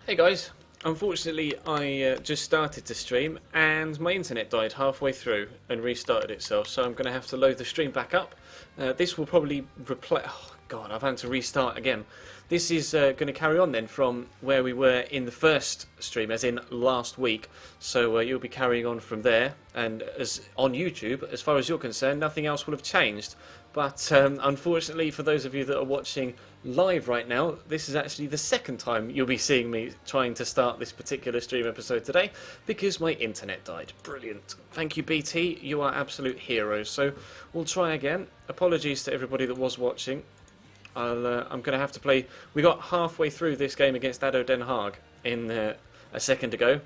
Hey guys, unfortunately I just started to stream and my internet died halfway through and restarted itself, so I'm going to have to load the stream back up. This will probably replace... Oh god, I've had to restart again. This is going to carry on then from where we were in the first stream, as in last week. So you'll be carrying on from there, and as on YouTube, as far as you're concerned, nothing else will have changed. But unfortunately, for those of you that are watching live right now, this is actually the second time you'll be seeing me trying to start this particular stream episode today, because my internet died. Brilliant. Thank you, BT. You are absolute heroes. So we'll try again. Apologies to everybody that was watching. I'm going to have to play... We got halfway through this game against Adhog in a second ago.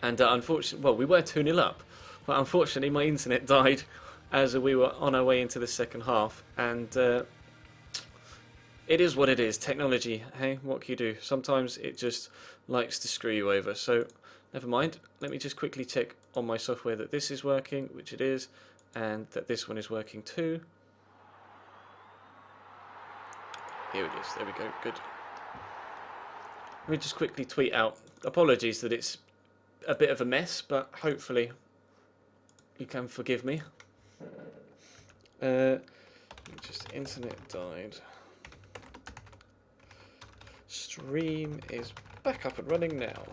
And unfortunately... Well, we were 2-0 up. But unfortunately, my internet died as we were on our way into the second half. And it is what it is. Technology, hey? What can you do? Sometimes it just likes to screw you over. So, never mind. Let me just quickly check on my software that this is working, which it is. And that this one is working too. Here it is. There we go. Good. Let me just quickly tweet out. Apologies that it's a bit of a mess, but hopefully you can forgive me. Just internet died. Stream is back up and running now.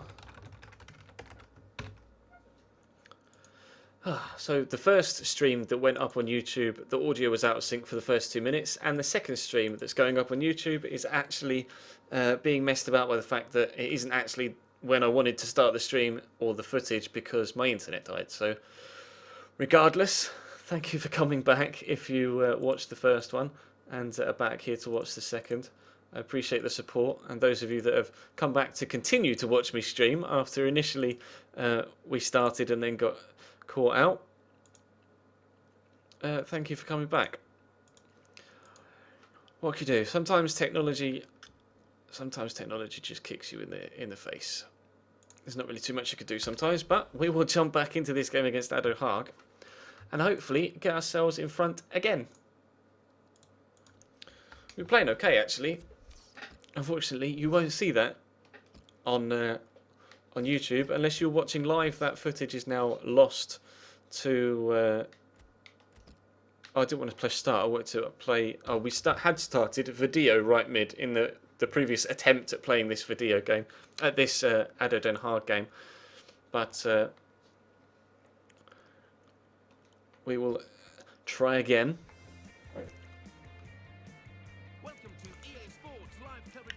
So the first stream that went up on YouTube, the audio was out of sync for the first 2 minutes, and the second stream that's going up on YouTube is actually being messed about by the fact that it isn't actually when I wanted to start the stream or the footage because my internet died. So regardless, thank you for coming back if you watched the first one and are back here to watch the second. I appreciate the support, and those of you that have come back to continue to watch me stream after initially we started and then got caught out. Thank you for coming back. What can you do? Sometimes technology just kicks you in the face. There's not really too much you could do sometimes, but we will jump back into this game against Adhog and hopefully get ourselves in front again. We're playing okay, actually. Unfortunately, you won't see that on YouTube unless you're watching live. That footage is now lost to... I didn't want to press start. I wanted to play... Oh, we had started video right mid in the previous attempt at playing this video game, at this Adhog game. But we will try again.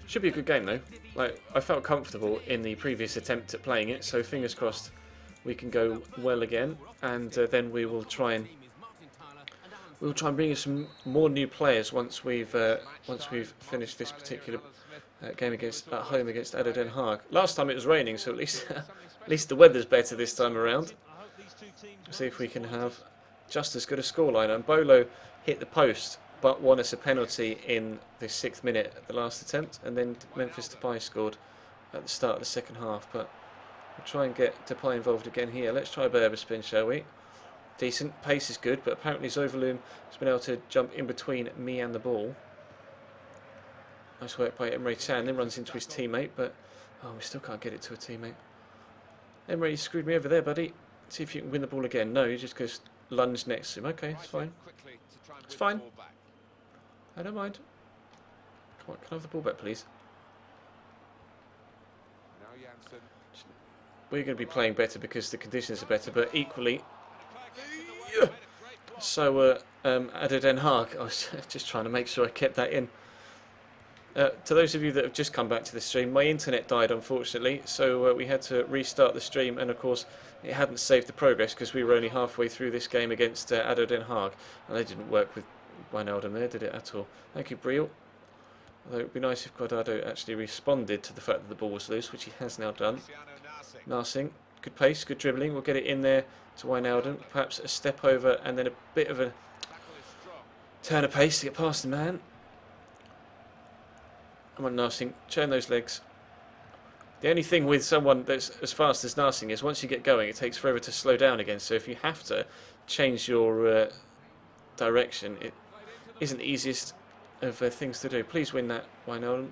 Should be a good game though. Like, I felt comfortable in the previous attempt at playing it, so fingers crossed we can go well again, and then we will try and bring in some more new players once we've finished this particular game at home against Adhog. Last time it was raining, so at least the weather's better this time around. See if we can have just as good a scoreline. And Bolo hit the post, but won us a penalty in the 6th minute at the last attempt, and then Memphis Depay scored at the start of the second half. But we'll try and get Depay involved again here. Let's try a Blurb spin, shall we? Decent, pace is good, but apparently Zoverloom has been able to jump in between me and the ball. Nice work by Emre Can, then runs into his teammate, but oh, we still can't get it to a teammate. Emre, you screwed me over there, buddy. See if you can win the ball again. No, he just goes lunge next to him. Okay, it's fine. It's fine. I don't mind. Come on, can I have the ball back, please? We're going to be playing better because the conditions are better, but equally... So, Adhog, I was just trying to make sure I kept that in. To those of you that have just come back to the stream, my internet died, unfortunately, so we had to restart the stream, and of course it hadn't saved the progress because we were only halfway through this game against Adhog, and they didn't work with Wijnaldum there, did it at all? Thank you, Briel. Although it would be nice if Guardado actually responded to the fact that the ball was loose, which he has now done. Narsing, good pace, good dribbling. We'll get it in there to Wijnaldum. Perhaps a step over and then a bit of a turn of pace to get past the man. Come on, Narsing, turn those legs. The only thing with someone that's as fast as Narsing is once you get going, it takes forever to slow down again. So if you have to change your direction, it isn't the easiest of things to do. Please win that, Wijnaldum.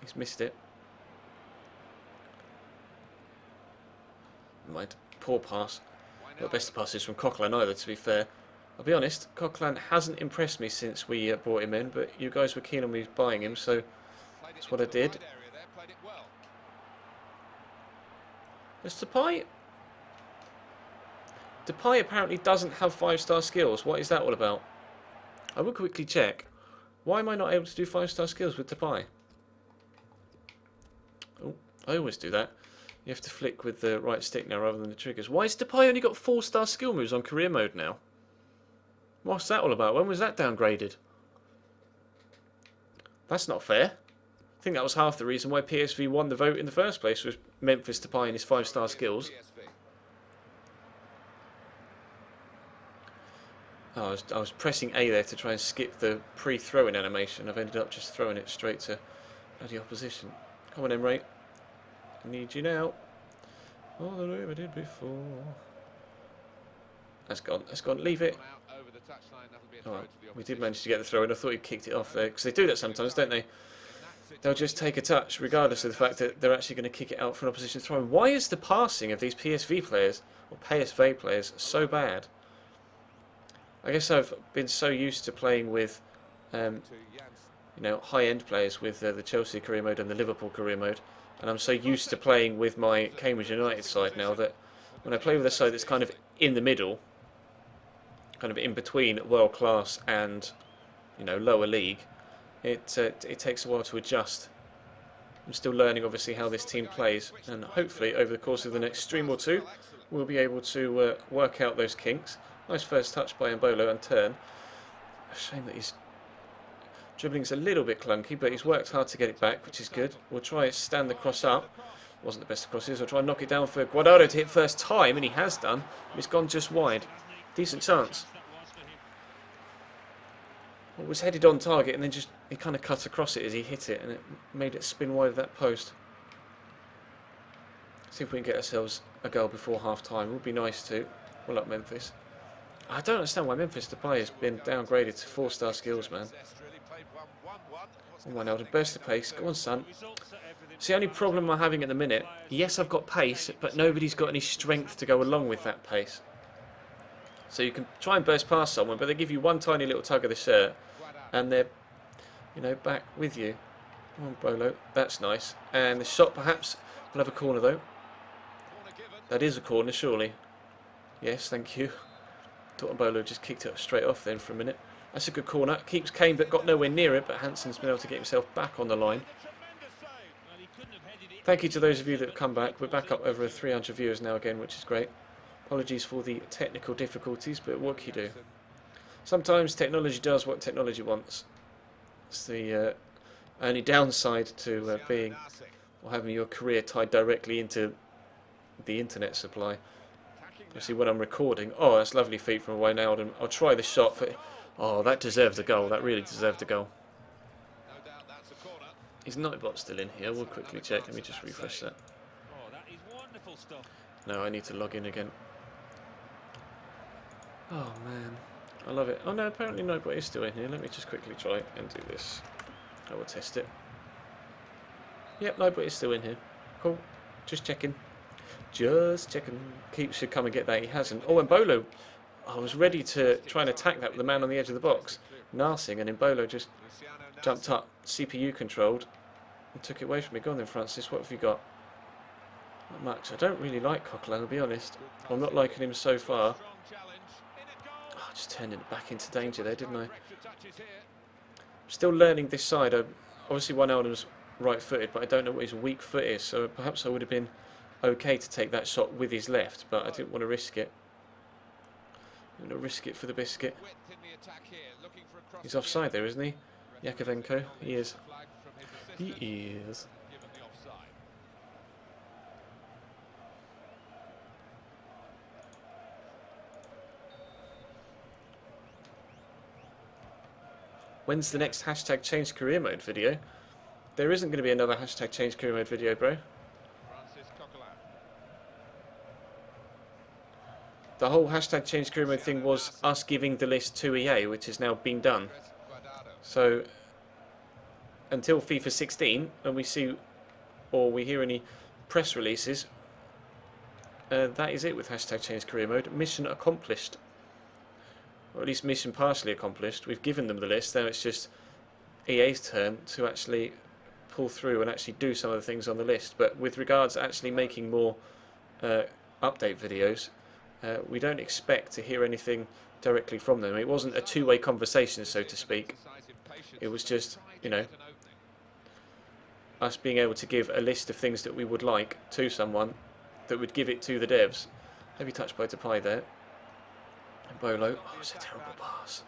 He's missed it. Never mind. Poor pass. Not the best passes from Coquelin either, to be fair. I'll be honest, Coquelin hasn't impressed me since we brought him in, but you guys were keen on me buying him, so that's what I did. There's Depay. Depay apparently doesn't have 5-star skills. What is that all about? I will quickly check. Why am I not able to do 5-star skills with Depay? Oh, I always do that. You have to flick with the right stick now rather than the triggers. Why has Depay only got 4-star skill moves on career mode now? What's that all about? When was that downgraded? That's not fair. I think that was half the reason why PSV won the vote in the first place, was Memphis Depay and his 5-star skills. Oh, I was pressing A there to try and skip the pre-throwing animation. I've ended up just throwing it straight to bloody opposition. Come on, Emre. I need you now. All the way I did before. That's gone. That's gone. Leave it. Alright, we did manage to get the throw in. I thought he kicked it off there, because they do that sometimes, don't they? They'll just take a touch, regardless of the fact that they're actually going to kick it out for an opposition throw. Why is the passing of these PSV players, or PSV players, so bad? I guess I've been so used to playing with, you know, high-end players with the Chelsea career mode and the Liverpool career mode, and I'm so used to playing with my Cambridge United side now that when I play with a side that's kind of in the middle, kind of in between world class and, you know, lower league, it takes a while to adjust. I'm still learning, obviously, how this team plays, and hopefully over the course of the next stream or two we'll be able to work out those kinks. Nice first touch by Mbolo and turn. A shame that his dribbling's a little bit clunky, but he's worked hard to get it back, which is good. We'll try and stand the cross up. Wasn't the best of crosses. I'll try and knock it down for Guardado to hit first time, and he has done. It's gone just wide. Decent chance. It was headed on target, and then just he kind of cut across it as he hit it, and it made it spin wide of that post. See if we can get ourselves a goal before half time. Would be nice too. Well up Memphis. I don't understand why Memphis Depay has been downgraded to 4-star skills, man. Oh my, now to burst the pace. Go on, son. It's the only problem I'm having at the minute. Yes, I've got pace, but nobody's got any strength to go along with that pace. So you can try and burst past someone, but they give you one tiny little tug of the shirt, and they're, you know, back with you. Come on, Bolo. That's nice. And the shot, perhaps, will have a corner, though. That is a corner, surely. Yes, thank you. Bolo just kicked it straight off then for a minute. That's a good corner. Keeps Kane, but got nowhere near it, but Hansen's been able to get himself back on the line. Thank you to those of you that have come back. We're back up over 300 viewers now again, which is great. Apologies for the technical difficulties, but what can you do? Sometimes technology does what technology wants. It's the only downside to being or having your career tied directly into the internet supply. Obviously, when I'm recording, oh, that's lovely feet from Wijnaldum. I'll try the shot for. Oh, that deserved a goal. That really deserved a goal. Is Nightbot still in here? We'll quickly check. Let me just refresh that. No, I need to log in again. Oh man, I love it. Oh no, apparently Nightbot is still in here. Let me just quickly try and do this. I will test it. Yep, Nightbot is still in here. Cool. Just checking. Just checking. Keeps should come and get that. He hasn't. Oh, and Bolo. I was ready to try and attack that with the man on the edge of the box. Narsing, and Mbolo just jumped up, CPU controlled, and took it away from me. Go on then, Francis. What have you got? Not much. I don't really like Coquelin, I'll be honest. I'm not liking him so far. Oh, I just turned it back into danger there, didn't I? I'm still learning this side. Obviously, Wijnaldum's right-footed, but I don't know what his weak foot is, so perhaps I would have been okay to take that shot with his left, but I didn't want to risk it. I'm going to risk it for the biscuit. He's offside there, isn't he? Yakovenko? He is. He is. When's the next hashtag change career mode video? There isn't going to be another hashtag change career mode video, bro. The whole hashtag change career mode thing was us giving the list to EA, which has now been done. So, until FIFA 16, and we see, or we hear any press releases, that is it with hashtag change career mode. Mission accomplished. Or at least mission partially accomplished. We've given them the list. Now it's just EA's turn to actually pull through and actually do some of the things on the list. But with regards to actually making more update videos, we don't expect to hear anything directly from them. It wasn't a two-way conversation, so to speak. It was just, you know, us being able to give a list of things that we would like to someone that would give it to the devs. Heavy touch by Depay there. And Bolo. Oh, it's a terrible pass.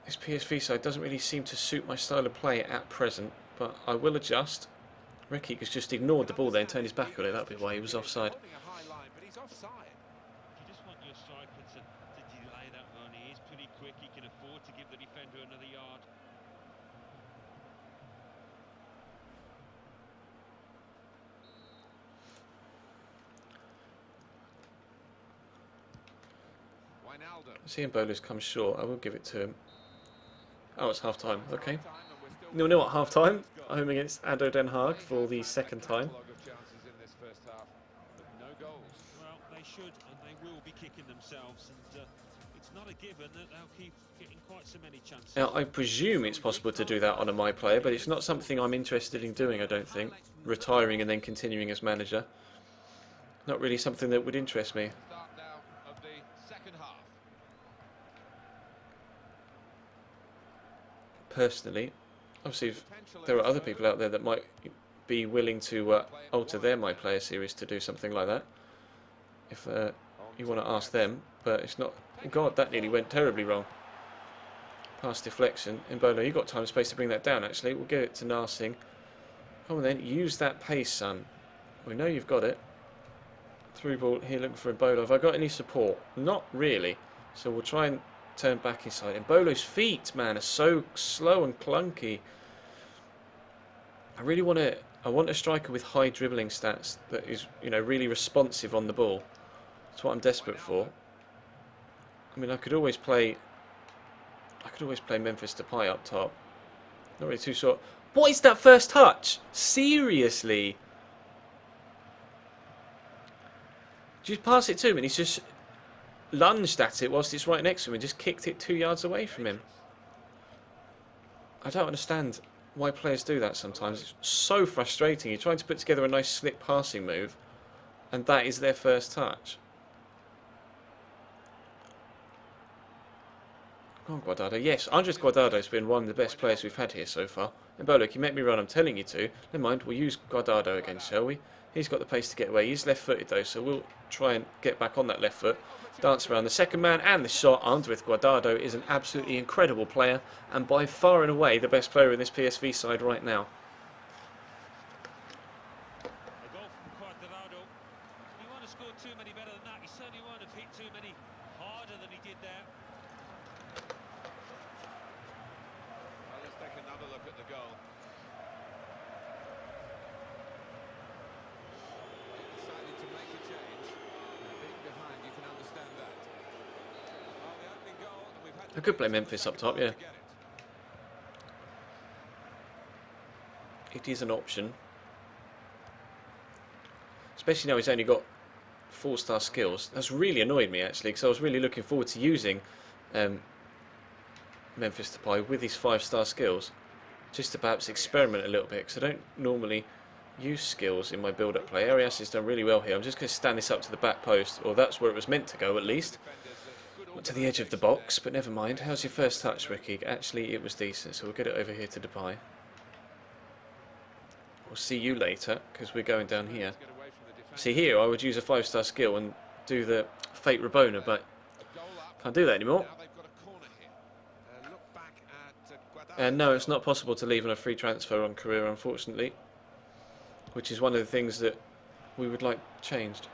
This PSV side doesn't really seem to suit my style of play at present, but I will adjust. Rekik has just ignored the ball there and turned his back on it. That'd be why he was offside. Seeing Bowler's come short, I will give it to him. Oh, it's half time. Okay. 0-0 at half time. Home against Adhog Den Haag for the second time. Well, they should and they will be kicking themselves, and it's not a given that they'll keep getting quite so many chances. Now, I presume it's possible to do that on a My Player, but it's not something I'm interested in doing, I don't think. Retiring and then continuing as manager. Not really something that would interest me. Personally, obviously, if there are other people out there that might be willing to alter their My Player series to do something like that. If you want to ask them, but it's not. God, that nearly went terribly wrong. Pass deflection. Embolo, you've got time and space to bring that down, actually. We'll give it to Narsing. Come on then, use that pace, son. We know you've got it. Through ball here looking for Embolo. Have I got any support? Not really. So we'll try and turn back inside. Embolo's feet, man, are so slow and clunky. I really want to. I want a striker with high dribbling stats that is, you know, really responsive on the ball. That's what I'm desperate for. I mean, I could always play Memphis Depay up top. Not really too sure. What is that first touch? Seriously? Just pass it to him and he's just lunged at it whilst it's right next to him and just kicked it 2 yards away from him. I don't understand why players do that sometimes. It's so frustrating. You're trying to put together a nice slick passing move and that is their first touch. Come on, Guardado. Yes, Andres Guardado's been one of the best players we've had here so far. And Bolo, you make me run, I'm telling you to. Never mind, we'll use Guardado again, shall we? He's got the pace to get away. He's left-footed though, so we'll try and get back on that left foot. Dance around the second man, and the shot. Andres Guardado is an absolutely incredible player, and by far and away the best player in this PSV side right now. A goal from Cuadrado. He won't have scored too many better than that. He certainly won't have hit too many harder than he did there. Well, let's take another look at the goal. Decided to make a change. Being behind, you can understand that. Well, the opening goal, and we've had I could play Memphis up top, yeah. It is an option. Especially now he's only got 4-star skills. That's really annoyed me actually, because I was really looking forward to using Memphis Depay with his 5-star skills. Just to perhaps experiment a little bit, because I don't normally use skills in my build-up play. Arias has done really well here. I'm just going to stand this up to the back post, or that's where it was meant to go at least. Not to the edge of the box, but never mind. How's your first touch, Ricky? Actually, it was decent, so we'll get it over here to Depay. We'll see you later, because we're going down here. See here, I would use a 5-star skill and do the fake Rabona, but can't do that anymore. And no, it's not possible to leave on a free transfer on career, unfortunately. Which is one of the things that we would like changed.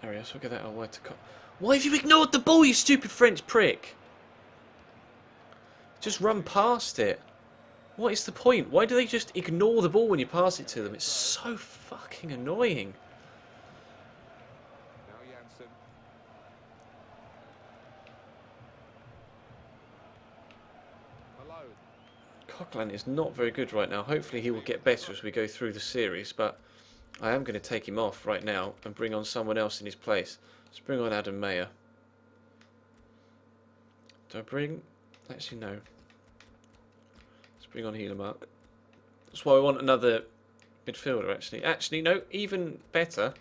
Arias, we'll get that out wide to cut. Why have you ignored the ball, you stupid French prick? Just run past it. What is the point? Why do they just ignore the ball when you pass it to them? It's so fucking annoying. Coquelin is not very good right now. Hopefully he will get better as we go through the series, but I am going to take him off right now and bring on someone else in his place. Let's bring on Adam Mayer. Do I bring... Actually, no. Let's bring on Heelermark. That's why I want another midfielder, actually. Actually, no, even better.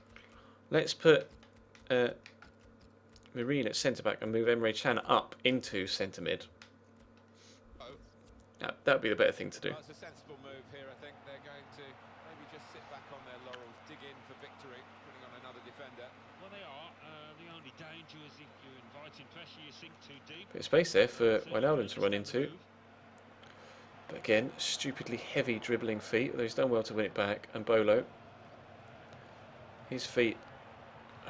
Let's put Marine at centre-back and move Emre Can up into centre-mid. That would be the better thing to do. Well, it's a sensible move here. I think they're going to maybe just sit back on their laurels, dig in for victory, putting on another defender. Well, they are. The only danger is if you're inviting pressure, you sink too deep. Bit of space there for Wijnaldum to run into. But again, stupidly heavy dribbling feet, although he's done well to win it back. And Bolo, his feet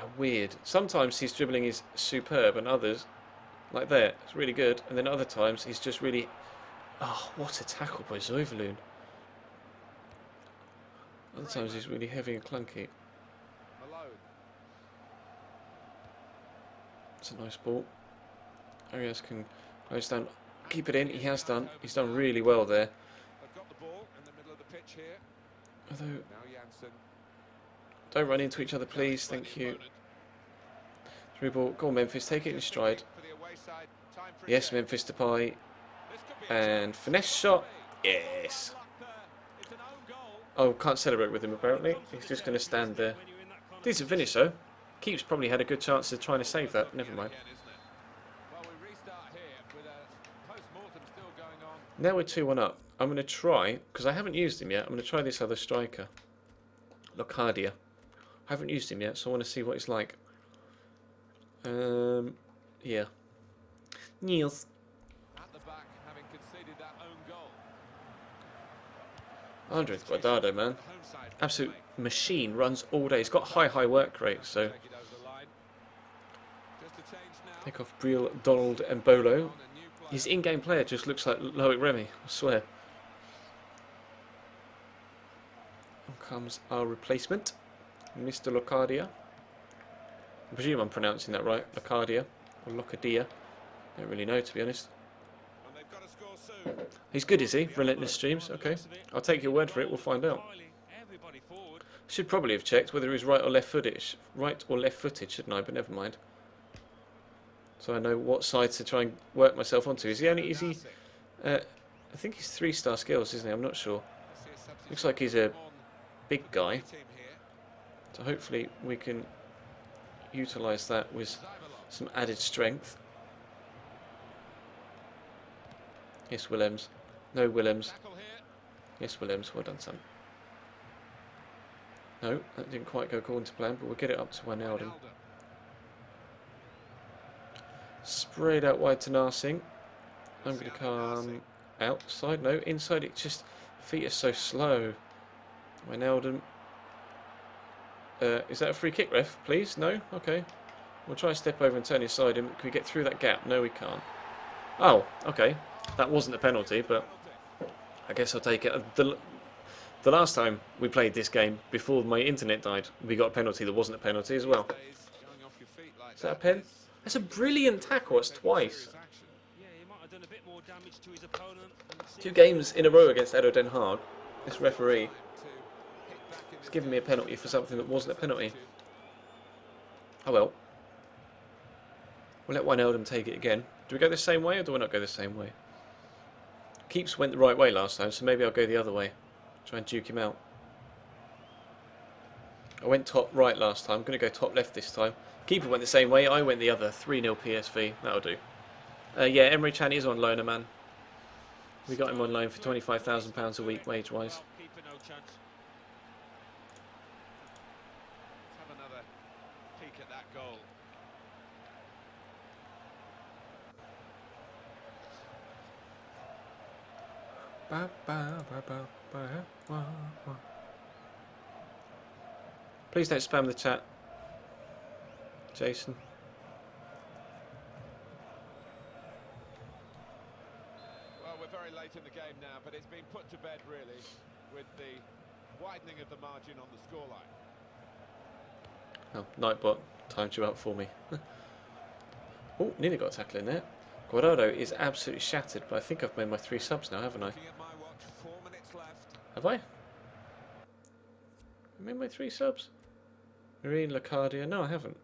are weird. Sometimes his dribbling is superb, and others, like there, it's really good. And then other times he's just really... Oh, what a tackle by Zoiverloon. Other times he's really heavy and clunky. It's a nice ball. Arias can close down, keep it in. He has done. He's done really well there. They've got the ball in the middle of the pitch here. Although, Now Janssen. don't run into each other, please. Thank you. Through ball. Go on, Memphis. Take it in stride. For the away side, time for a Yes, check. Memphis Depay. This could be a And finesse shot. Yes. It's an own goal. Oh, can't celebrate with him apparently. He's just going to stand there. Decent finish though. Keeps probably had a good chance of trying to save that. Never mind. Again, isn't it? Well, we restart here with a post-mortem still going on. Now we're 2-1 up. I'm going to try, because I haven't used him yet, I'm going to try this other striker. Locadia. I haven't used him yet, so I want to see what he's like. Yeah. Niels. At the back, having conceded that own goal. Andres Guardado, man. Home side Absolute machine, runs all day. He's got high work rate, so take it over the line. Just a change now. take off Briel, Donald and Bolo. On a new player. His in-game player just looks like Loic Remy, I swear. Here comes our replacement, Mr. Locadia. I presume I'm pronouncing that right, Locadia, or Locadia. Don't really know, to be honest. And they've got to score soon. He's good, is he? Relentless Streams, okay. I'll take your word for it, we'll find out. Everybody forward. Should probably have checked whether he was right or left-footed, shouldn't I? But never mind. So I know what side to try and work myself onto. Is he? I think he's 3-star skills, isn't he? I'm not sure. Looks like he's a big guy. Team here. So hopefully we can utilise that with some added strength. Yes, Willems. No, Willems. Tackle here. Yes, Willems. Well done, son. No, that didn't quite go according to plan, but we'll get it up to Wijnaldum. Sprayed out wide to Narsing. I'm going to come outside. No, inside. It just... Feet are so slow. Wijnaldum. Is that a free kick, ref? Please? No? Okay. We'll try and step over and turn inside him. Can we get through that gap? No, we can't. Oh, okay. That wasn't a penalty, but I guess I'll take it. The last time we played this game, before my internet died, we got a penalty that wasn't a penalty as well. Going off your feet like Is that a pen? That's a brilliant tackle. That's twice. Yeah, he might have done a bit more damage to his opponent. 2 games in a row against Adhog Den Haag. This referee has given me a penalty for something that wasn't a penalty. Oh well. We'll let Wijnaldum take it again. Do we go the same way or do we not go the same way? Keeps went the right way last time, so maybe I'll go the other way. Try and duke him out. I went top right last time. I'm going to go top left this time. Keeper went the same way. I went the other. 3-0 PSV. That'll do. Yeah, Emre Can is on loan, man. We got him on loan for £25,000 a week, wage-wise. Keeper no chance. Let's have another peek at that goal. Please don't spam the chat, Jason. Well, we're very late in the game now, but it's been put to bed really with the widening of the margin on the scoreline. Oh, Nightbot timed you out for me. Oh, nearly got a tackle in there. Guardado is absolutely shattered, but I think I've made my 3 subs now, haven't I? Looking at my Have I? Made my 3 subs? Marine, Lacardia. No, I haven't.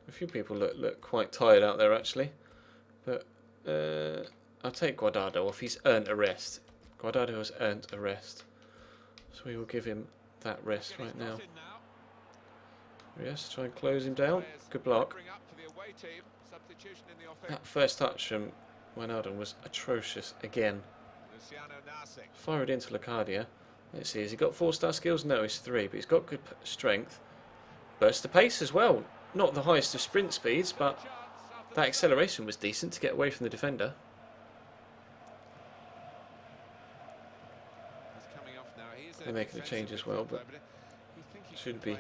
A few people look quite tired out there, actually. But I'll take Guardado off. He's earned a rest. Guardado has earned a rest. So we will give him that rest right now. Yes, try and close him down. Good block. That first touch from Wijnaldum was atrocious again. Fire it into Lacardia. Let's see, has he got 4-star skills? No, he's 3, but he's got good strength. Burst of pace as well. Not the highest of sprint speeds, but that acceleration was decent to get away from the defender. They're making a change as well, but shouldn't be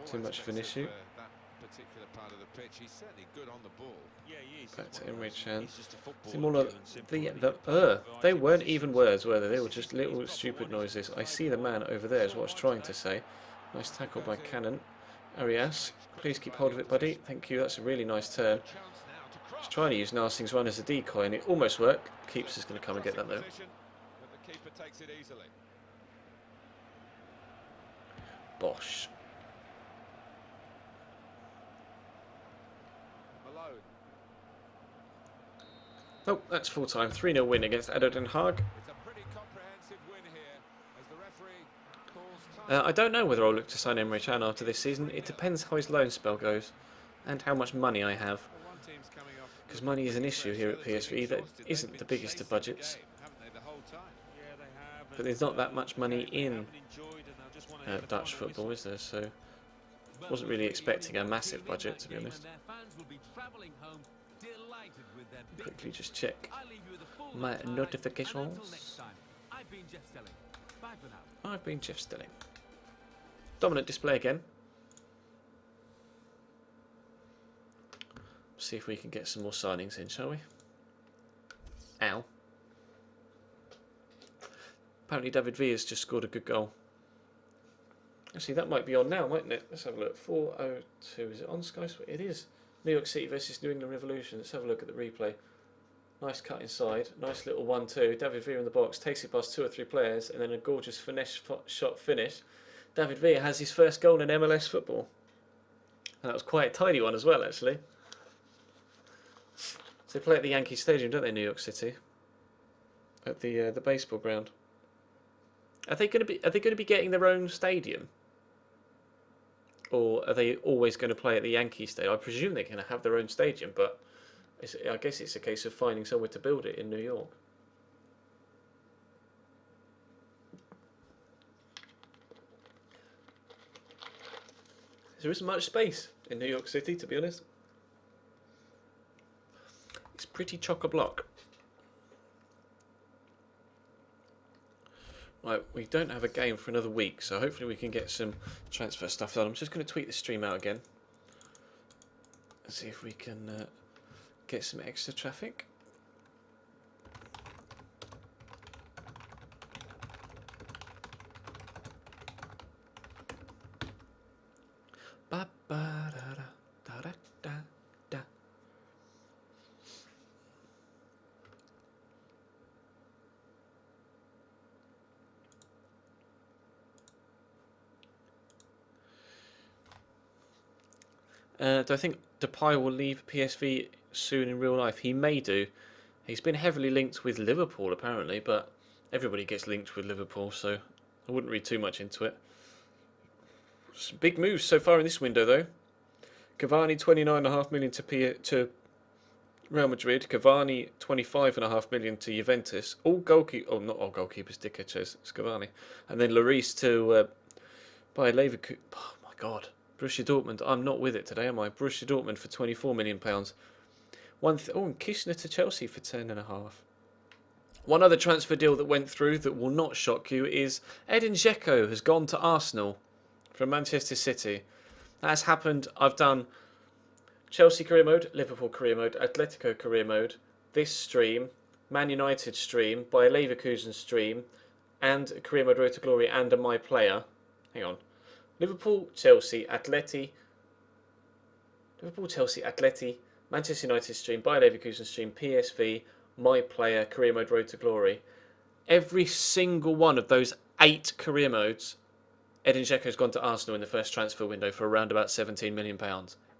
too much of an issue. Back to Emre Can. They weren't even words, were they? They were just little stupid noises. I see the man over there is what I was trying to say. Nice tackle by Cannon. Arias, please keep hold of it, buddy. Thank you, that's a really nice turn. Just trying to use Narsing's run as a decoy, and it almost worked. Keeps is going to come and get that, though. Bosh. Oh, that's full time. 3-0 win against Adhog. I don't know whether I'll look to sign Emre Can after this season. It depends how his loan spell goes and how much money I have. Because money is an issue here at PSV that isn't the biggest of budgets. But there's not that much money in Dutch football, is there? So wasn't really expecting a massive budget, to be honest. Quickly just check my notifications. I've been Jeff Stelling. Dominant display again. See if we can get some more signings in, shall we? Ow. Apparently David V has just scored a good goal. Actually, that might be on now, mightn't it? Let's have a look. 4:02. Is it on Sky Sport? It is. New York City versus New England Revolution. Let's have a look at the replay. Nice cut inside. Nice little 1-2. David Villa in the box. Takes it past 2 or 3 players. And then a gorgeous finesse shot finish. David Villa has his first goal in MLS football. And that was quite a tiny one as well, actually. So they play at the Yankee Stadium, don't they, New York City? At the baseball ground. Are they going to be getting their own stadium? Or are they always going to play at the Yankee Stadium? I presume they're going to have their own stadium, but I guess it's a case of finding somewhere to build it in New York. There isn't much space in New York City, to be honest. It's pretty chock-a-block. Right, we don't have a game for another week, so hopefully we can get some transfer stuff done. I'm just going to tweak the stream out again and see if we can get some extra traffic. Ba ba da da da da da. Do I think Depay will leave PSV soon in real life? He may do. He's been heavily linked with Liverpool apparently, but everybody gets linked with Liverpool, so I wouldn't read too much into it. Some big moves so far in this window though. Cavani 29.5 million to Real Madrid. Cavani 25.5 million to Juventus. All goalkeepers, oh not all goalkeepers, Dickaches, it's Cavani. And then Lloris to Bayer Leverkusen. Oh my god. Borussia Dortmund, I'm not with it today, am I? Borussia Dortmund for £24 million. And Kishner to Chelsea for 10.5. One other transfer deal that went through that will not shock you is Edin Dzeko has gone to Arsenal from Manchester City. That has happened. I've done Chelsea career mode, Liverpool career mode, Atletico career mode, this stream, Man United stream, Bayer Leverkusen stream, and a career mode Road to Glory and a My Player. Hang on. Liverpool, Chelsea, Atleti, Manchester United stream, Bayer Leverkusen stream, PSV, My Player, Career Mode Road to Glory. Every single one of those 8 career modes, Edin Dzeko's gone to Arsenal in the first transfer window for around about £17 million.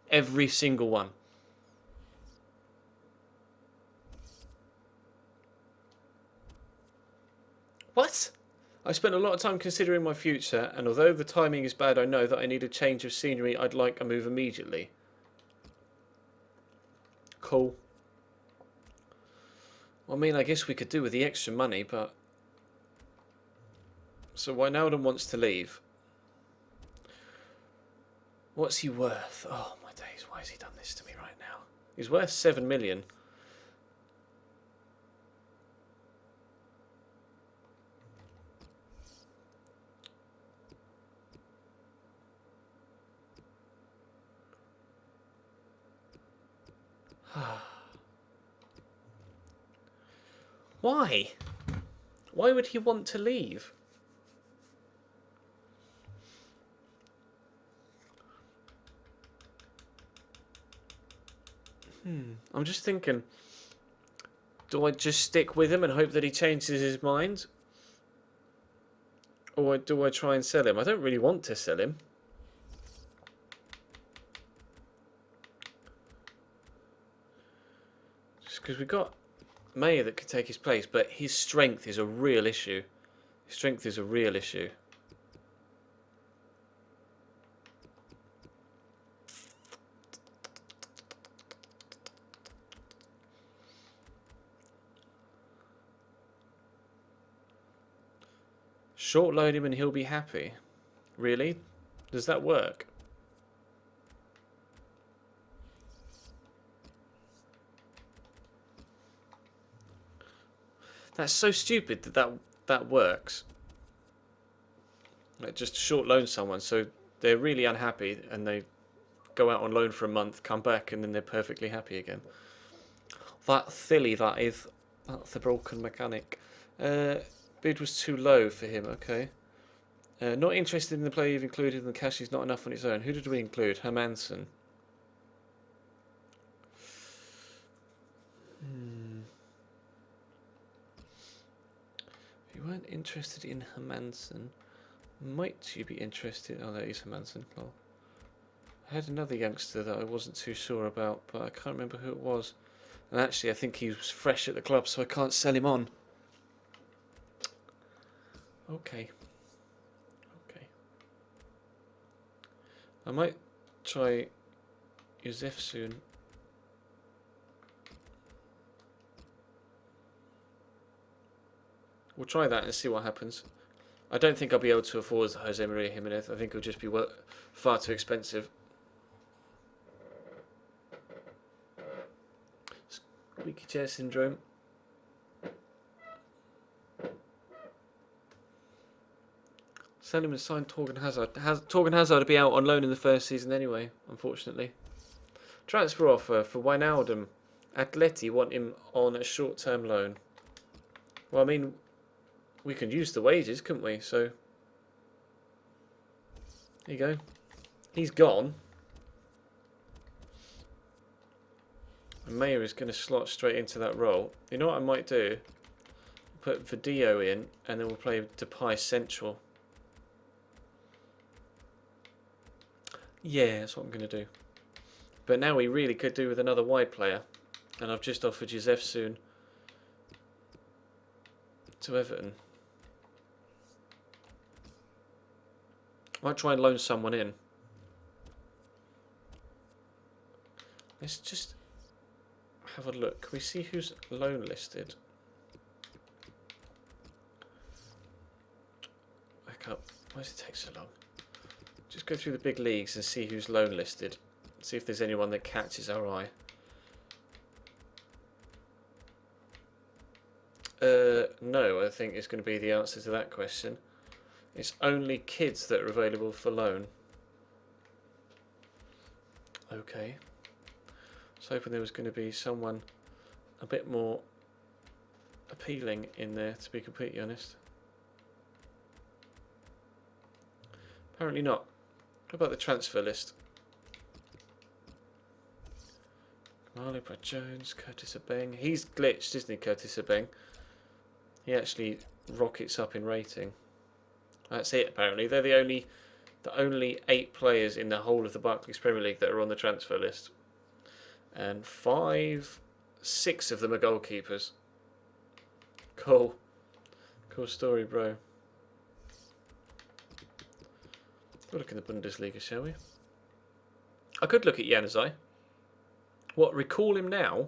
Every single one. What? I spent a lot of time considering my future, and although the timing is bad, I know that I need a change of scenery. I'd like a move immediately. Cool. Well, I mean, I guess we could do with the extra money, but... So Wijnaldum wants to leave. What's he worth? Oh, my days. Why has he done this to me right now? He's worth 7 million. Why? Why would he want to leave? I'm just thinking, do I just stick with him and hope that he changes his mind? Or do I try and sell him? I don't really want to sell him. Just because we've got Mayer that could take his place, but his strength is a real issue. His strength is a real issue. Short load him and he'll be happy. Really? Does that work? That's so stupid that works. Like just short loan someone so they're really unhappy and they go out on loan for a month, come back and then they're perfectly happy again. That's silly, that is. That's a broken mechanic. Bid was too low for him, okay. Not interested in the player you've included, and the cash is not enough on its own. Who did we include? Hermansen. If you weren't interested in Hermansen, might you be interested? Oh, there is Hermansen. Oh. I had another youngster that I wasn't too sure about, but I can't remember who it was. And actually, I think he was fresh at the club, so I can't sell him on. Okay. Okay. I might try Josef soon. We'll try that and see what happens. I don't think I'll be able to afford Jose Maria Jimenez. I think it'll just be far too expensive. Squeaky chair syndrome. Sell him and sign Torgan Hazard. Torgan Hazard will be out on loan in the first season anyway, unfortunately. Transfer offer for Wijnaldum. Atleti want him on a short-term loan. Well, I mean, we can use the wages, couldn't we? So, there you go. He's gone. And Mayer is going to slot straight into that role. You know what I might do? Put Video in, and then we'll play Depay central. Yeah, that's what I'm going to do. But now we really could do with another wide player. And I've just offered Josef soon to Everton. Might try and loan someone in. Let's just have a look. Can we see who's loan listed? Back up. Why does it take so long? Just go through the big leagues and see who's loan listed. See if there's anyone that catches our eye. No, I think is going to be the answer to that question. It's only kids that are available for loan. Okay. I was hoping there was going to be someone a bit more appealing in there, to be completely honest. Apparently not. What about the transfer list? Marley, Brad Jones, Curtis Abeng. He's glitched, isn't he, Curtis Abeng? He actually rockets up in rating. That's it. Apparently, they're the only 8 players in the whole of the Barclays Premier League that are on the transfer list, and 6 of them are goalkeepers. Cool story, bro. We'll look in the Bundesliga, shall we? I could look at Januzaj. What, recall him now?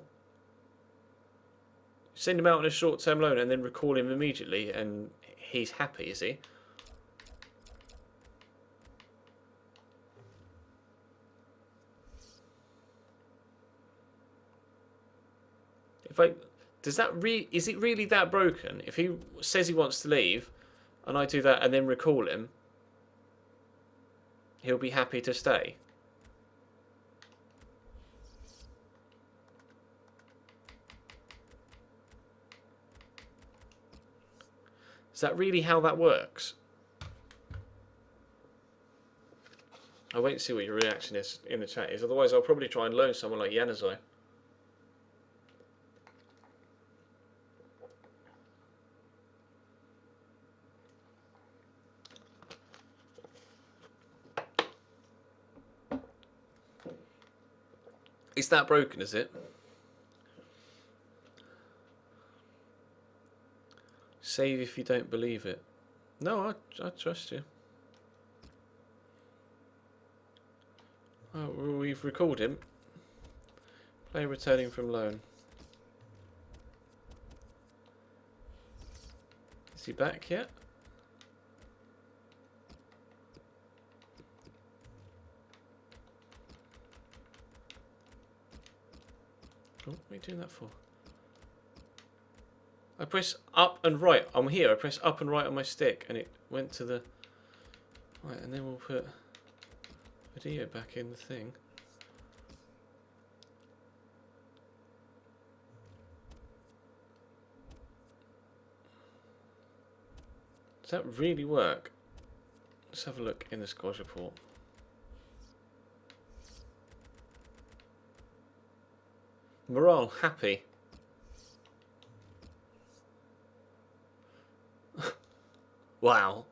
Send him out on a short-term loan and then recall him immediately, and he's happy, is he? Is it really that broken? If he says he wants to leave, and I do that and then recall him, he'll be happy to stay. Is that really how that works? I'll wait and see what your reaction is in the chat is. Otherwise, I'll probably try and loan someone like Januzaj. Is that broken, is it? Save if you don't believe it. No, I trust you. Oh, well, we've recalled him. Player returning from loan. Is he back yet? Oh, what are you doing that for? I press up and right. I'm here. I press up and right on my stick, and it went to the right. And then we'll put video back in the thing. Does that really work? Let's have a look in the squad report. Morale happy. Wow.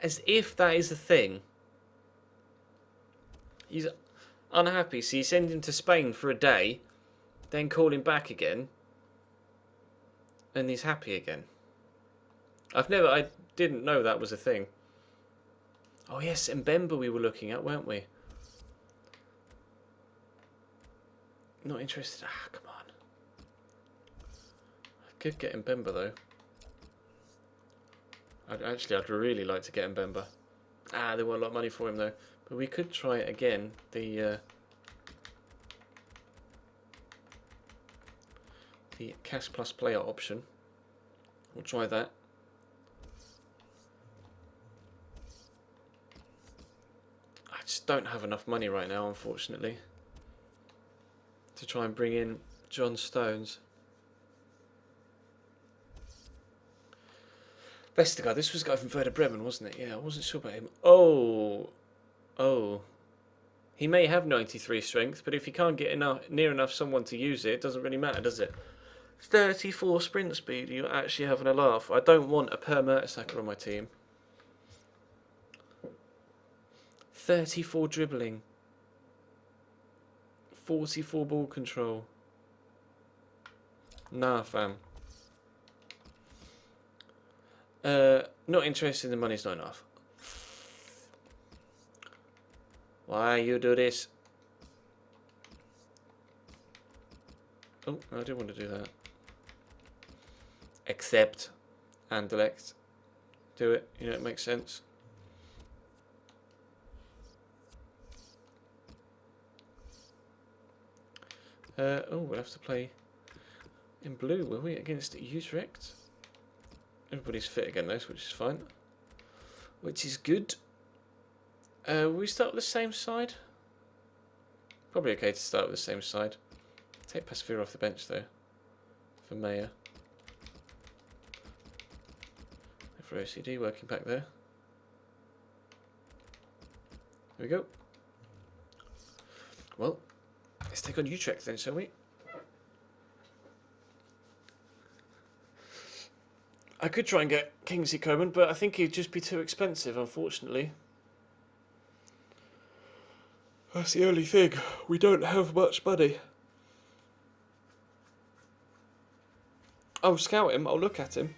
As if that is a thing. He's unhappy, so you send him to Spain for a day, then call him back again, and he's happy again. I didn't know that was a thing. Oh yes, Mbemba we were looking at, weren't we? Not interested. Ah, come on. I could get Mbemba though. I'd really like to get Mbemba. Ah, they want a lot of money for him though. But we could try it again. The cash plus player option. We'll try that. I just don't have enough money right now, unfortunately, to try and bring in John Stones. Vestergaard, this was a guy from Werder Bremen, wasn't it? Yeah, I wasn't sure about him. Oh. He may have 93 strength, but if you can't get near enough someone to use it, it doesn't really matter, does it? 34 sprint speed, you're actually having a laugh. I don't want a Per Mertesacker on my team. 34 dribbling. 44 ball control. Nah, fam. Not interested in the money's not enough. Why you do this? Oh, I do want to do that. Accept and elect. Do it. You know, it makes sense. Oh, we'll have to play in blue, will we, against Utrecht? Everybody's fit again, though, which is fine. Which is good. Will we start with the same side? Probably okay to start with the same side. Take Pasveer off the bench, though, for Mayer. For OCD, working back there. There we go. Well, let's take on Utrecht then, shall we? I could try and get Kingsley Coman, but I think he'd just be too expensive, unfortunately. That's the only thing. We don't have much money. I'll scout him. I'll look at him.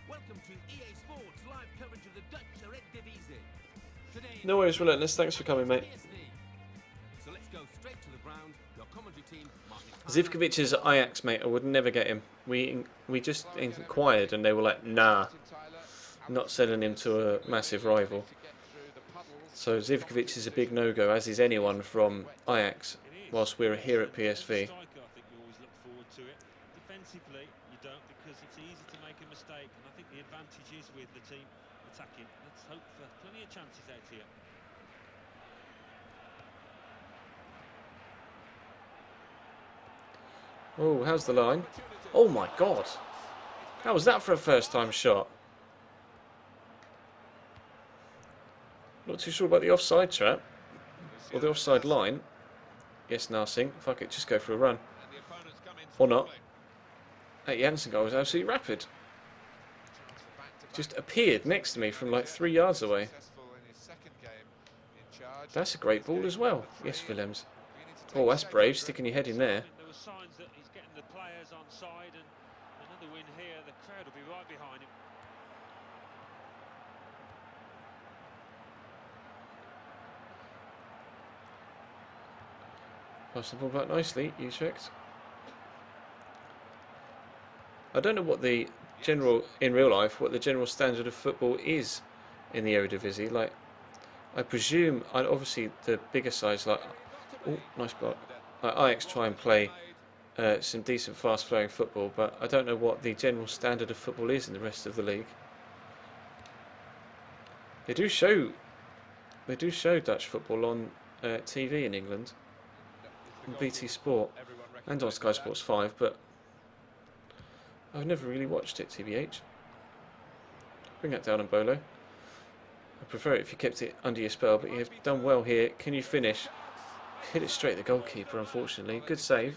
Welcome to EA Sports live coverage of the Dutch Eredivisie. Today, No worries, Relentless. Thanks for coming, mate. PSV. So let's go straight to the ground. Your commentary team, Martin Zivkovic is Ajax, mate. I would never get him. We just inquired and they were like, nah, not selling him to a massive rival. So Zivkovic is a big no-go, as is anyone from Ajax, whilst we're here at PSV. I think you always look forward to it. Defensively, you don't, because it's easy to make a mistake, and I think the advantage is with the team attacking. Let's hope for plenty of chances out here. Oh, how's the line? Oh my god. How was that for a first time shot? Not too sure about the offside trap. Or the offside line. Yes, Narsing. Fuck it, just go for a run. Or not. That Janssen goal was absolutely rapid. Just appeared next to me from like 3 yards away. That's a great ball as well. Yes, Willems. Oh, that's brave, sticking your head in there. There were signs that he's getting the players on side, and another win here, the crowd will be right behind him. Pass the ball back nicely, Utrecht. I don't know what the general, in real life, what the general standard of football is in the Eredivisie. Like, I presume, obviously the bigger sides like, oh, nice block. Like Ajax try and play some decent fast-flowing football, but I don't know what the general standard of football is in the rest of the league. They do show Dutch football on TV in England, on BT Sport, and on Sky Sports 5, but I've never really watched it, TBH. Bring that down on Bolo. I prefer it if you kept it under your spell, but you've done well here. Can you finish? Hit it straight at the goalkeeper, unfortunately. Good save.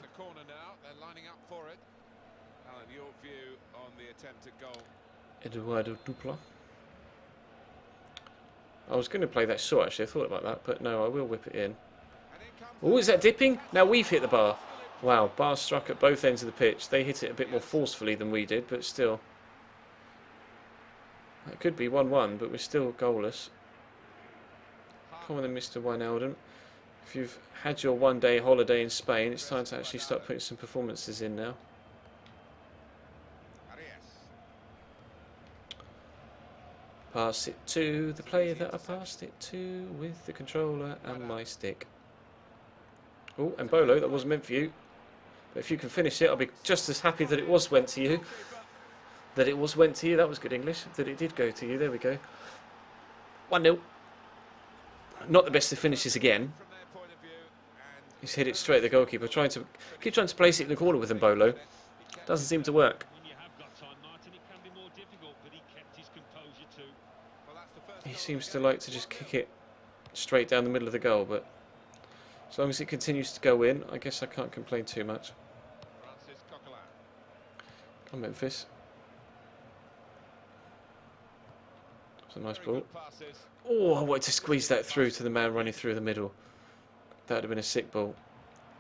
Eduardo Dupla. I was going to play that short, actually. I thought about that, but no, I will whip it in. Oh, is that dipping? Now we've hit the bar. Wow, bar struck at both ends of the pitch. They hit it a bit more forcefully than we did, but still. It could be 1-1, but we're still goalless. Come on then, Mr. Wijnaldum. If you've had your one-day holiday in Spain, it's time to actually start putting some performances in now. Pass it to the player that I passed it to with the controller and my stick. Oh, and Bolo, that wasn't meant for you. But if you can finish it, I'll be just as happy that it was went to you. That it was went to you, that was good English. That it did go to you, there we go. 1-0. Not the best of finishes again. He's hit it straight at the goalkeeper. Keep trying to place it in the corner with him, Bolo. Doesn't seem to work. When you have got time, Martin, it can be more difficult, but he kept his composure too. He seems to like to just kick it straight down the middle of the goal, but as long as it continues to go in, I guess I can't complain too much. Come on, Memphis. It's a nice ball. Oh, I wanted to squeeze that through to the man running through the middle. That would have been a sick ball.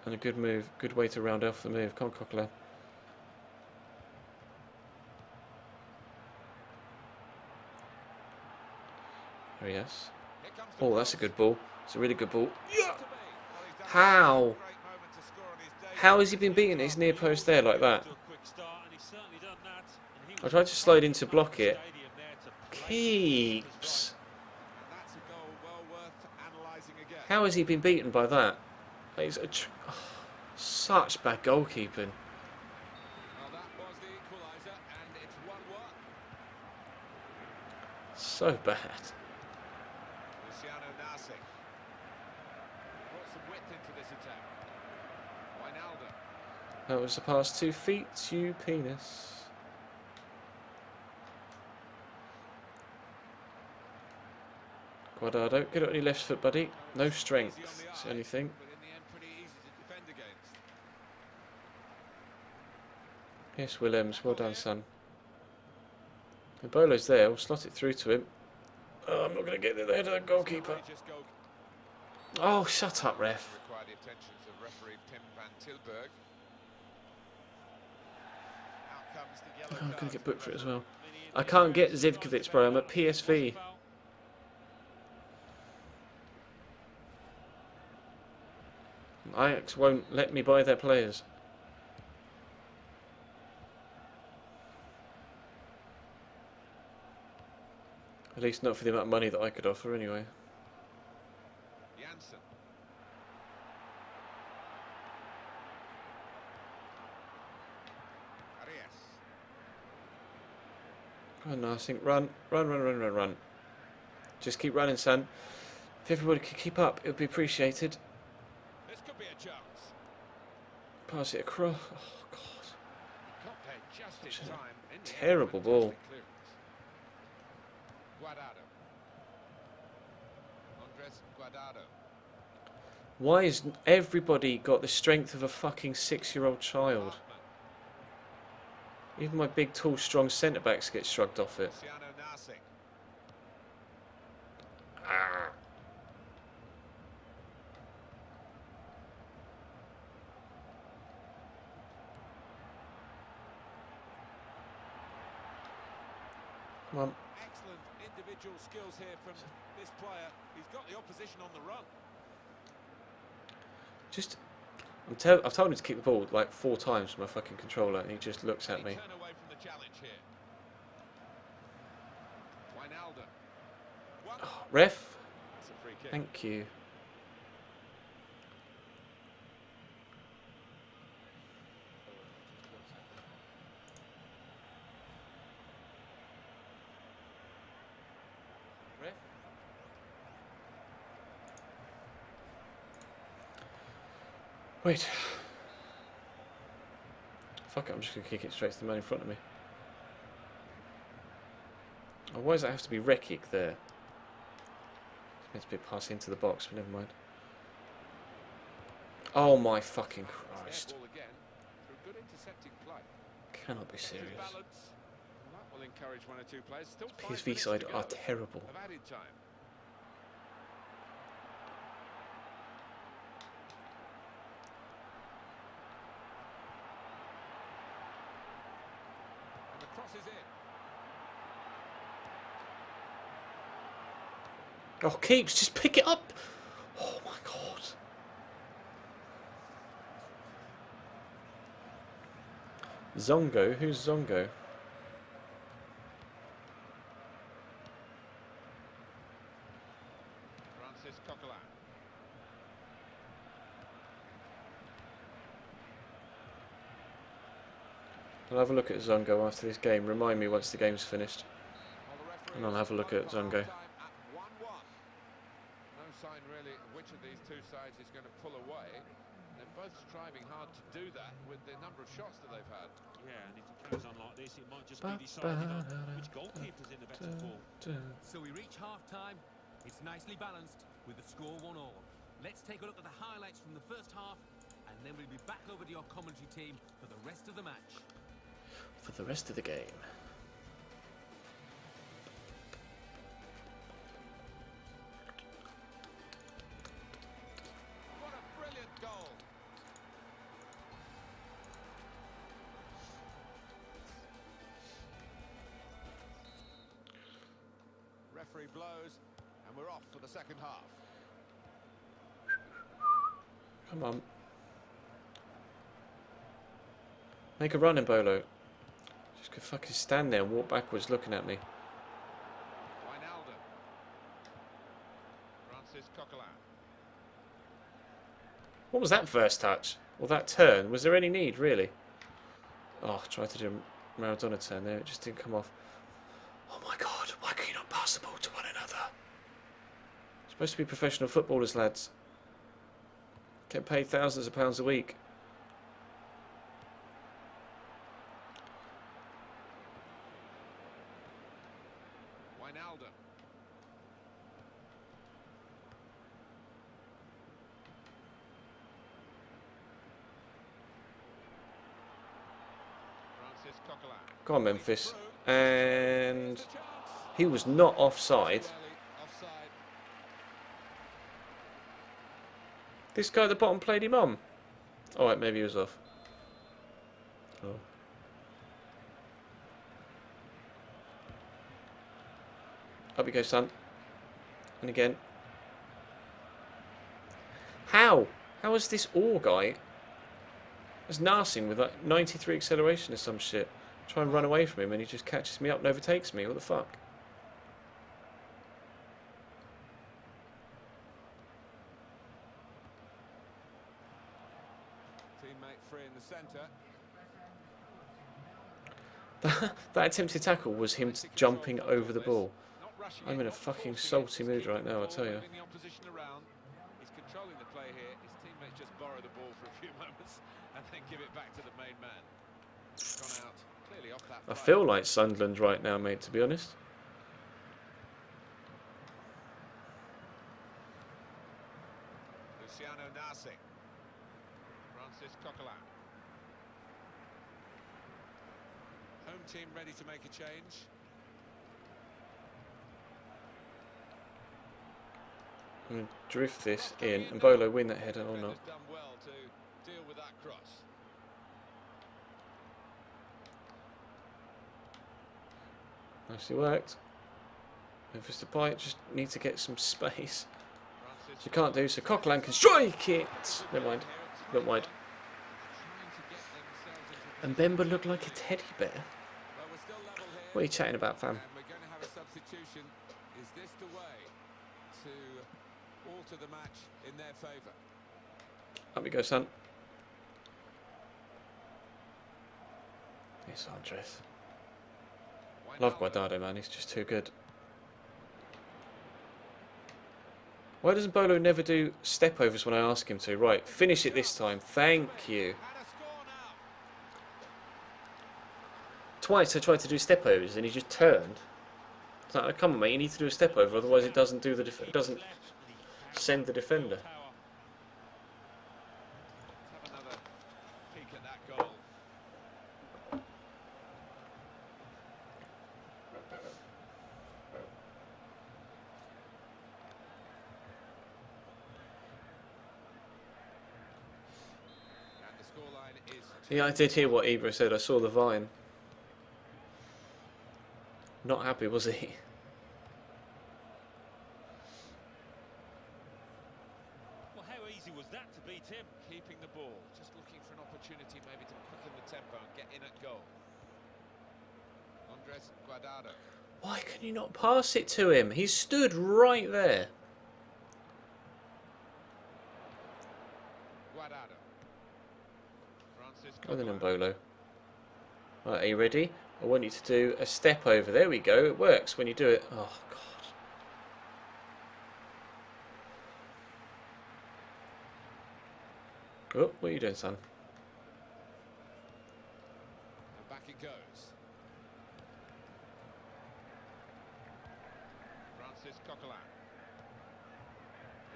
And a good move. Good way to round off the move. Come on, Coquelin. There he is. Oh, that's a good ball. It's a really good ball. Yeah. How? How has he been beating his near post there like that? I tried to slide in to block it. Keeps. How has he been beaten by that? That is such bad goalkeeping. So bad. That was a pass 2 feet, you penis. Guardado, get it on your left foot, buddy. No strength, that's the only thing. Yes, Willems, well done, son. Bolo's there. We'll slot it through to him. Oh, I'm not going to get there to the goalkeeper. Oh, shut up, ref. Require the attentions of referee Tim van Tilburg. Out comes the yellow Oh, I'm going card to get to the booked for it as referee. well. I can't get Zivkovic, bro. I'm at PSV. Ajax won't let me buy their players. At least not for the amount of money that I could offer, anyway. Janssen. Arias. Oh no, I think run. Just keep running, son. If everybody could keep up, it would be appreciated. This could be a chance. Pass it across. Oh, God. Got there just in time. In the end, Terrible ball. fantastic clearance. Guardado. Andres Guardado. Why has everybody got the strength of a fucking 6-year-old child? Even my big, tall, strong centre-backs get shrugged off it. Luciano Narsing. Come on. Excellent individual skills here from this player. He's got the opposition on the run. Just, I've told him to keep the ball like 4 times with my fucking controller, and he just looks at me. Turn away from the challenge here. Wijnaldum. Oh, ref, That's a free kick. thank you. Ref? Wait. Fuck it, I'm just going to kick it straight to the man in front of me. Oh, why does that have to be Rekik there? It's meant to be a pass into the box, but never mind. Oh my fucking Christ. Ball again through good intercepting play. Cannot be serious. Balance. Well, that will encourage one or two players. Still 5 PSV minutes side to go are terrible. of added time. And the cross is in. Oh, keeps, just pick it up. Oh my God. Zongo? Who's Zongo? Francis Coquelin. I'll have a look at Zongo after this game. Remind me once the game's finished. Well, the referee And I'll have a look at has Zongo. time at 1-1. No sign really of which of these two sides is going to pull away. They're both striving hard to do that with the number of shots that they've had. Yeah, and if it carries on like this, it might just be decided on which goalkeeper's in the better form. So we reach half-time. It's nicely balanced with the score 1-1. Let's take a look at the highlights from the first half, and then we'll be back over to your commentary team for the rest of the match. For the rest of the game. What a brilliant goal. Referee blows, and we're off for the second half. Come on. Make a run in Bolo. Just could fucking stand there and walk backwards looking at me. Wijnaldum. Francis Coquelin. What was that first touch? Or that turn? Was there any need, really? Oh, I tried to do a Maradona turn there. It just didn't come off. Oh my God. Why can you not pass the ball to one another? Supposed to be professional footballers, lads. Get paid thousands of pounds a week. Wijnaldum. Francis Coquelin. Go on, Memphis. Through. And he was not offside. Offside. This guy at the bottom played him on. Alright, maybe he was off. Oh. Up you go, son. And again. How? How is this Orr guy? It's Narsing with like 93 acceleration or some shit. Try and run away from him and he just catches me up and overtakes me. What the fuck? Teammate free in the centre. That attempted tackle was him jumping over the ball. Not rushing I'm it, in a not fucking forcing salty it, mood keeping right the now, I ball, tell you. moving the opposition around. He's controlling the play here. His teammates just borrow the ball for a few moments and then give it back to the main man. Gone out clearly off that I flight. feel like Sunderland right now, mate, to be honest. Luciano Narsing. Francis Coquelin. Home team ready to make a change. I'm going to drift this in and Bolo win that header or not. Defender's done well to deal with that cross. Nicely worked. Memphis Depay just need to get some space. Francis You can't do so. Coquelin can strike it. Never mind. Don't mind. And Bemba looked like a teddy bear. Well, we're still level here. What are you chatting about, fam? And we're going to have a substitution. Is this the way to alter the match in their favour? Up you go, son. Yes, Andres. Love Guardado, man. He's just too good. Why doesn't Bolo never do step overs when I ask him to? Right, finish it this time. Thank you. And a score now. Twice I tried to do step overs and he just turned. It's like, come on, mate. You need to do a step over, otherwise it doesn't do the it doesn't send the defender. Let's have another peek at that goal. And the scoreline is Yeah, I did hear what Ibra said. I saw the vine. Not happy, was he? Well, how easy was that to beat him? keeping the ball, just looking for an opportunity maybe to quicken the tempo and get in at goal. Andres Guardado. Why can you not pass it to him? He stood right there. Guardado. Francis Other than Coquelin. Bolo. Right, are you ready? I want you to do a step over. There we go. It works when you do it. Oh, God. Oh, what are you doing, son? And back it goes. Francis Coquelin.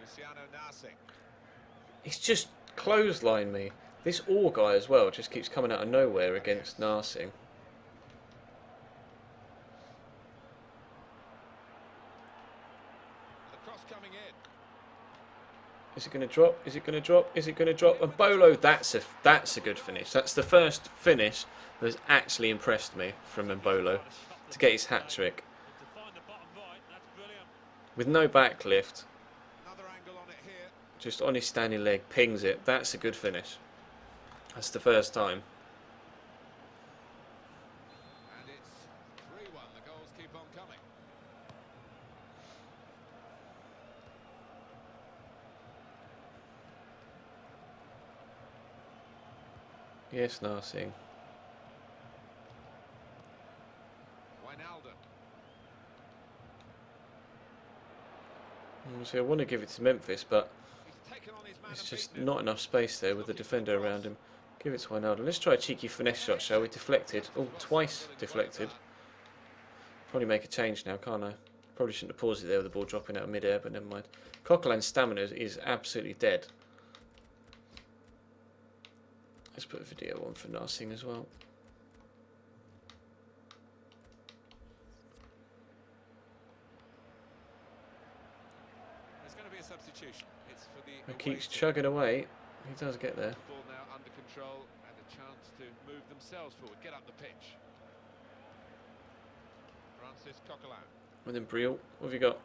Luciano Narsing. He's just clotheslined me. This Orr guy as well just keeps coming out of nowhere against Narsing. The cross coming in. Is it going to drop? Is it going to drop? Is it going to drop? And Bolo, that's a good finish. That's the first finish that has actually impressed me from Mbolo to get his hat trick To find the bottom right, that's brilliant. with no backlift, Another angle on it here. just on his standing leg, pings it. That's a good finish. That's the first time. And it's 3-1. The goals keep on coming. Yes, Narsing. Wijnaldum. See, I want to give it to Memphis, but He's taken on his man it's and just beaten him. not enough space there with the defender around him. Give it to Wijnaldum. Let's try a cheeky finesse shot, shall we? Deflected. Oh, twice deflected. Probably make a change now, can't I? Probably shouldn't have paused it there with the ball dropping out of mid-air, but never mind. Coquelin's stamina is absolutely dead. Let's put a video on for Narsing as well. the keeps waiting. chugging away. He does get there. Ball now under control and a chance to move themselves forward, get up the pitch. Francis Coquelin. And then Briel, what have you got?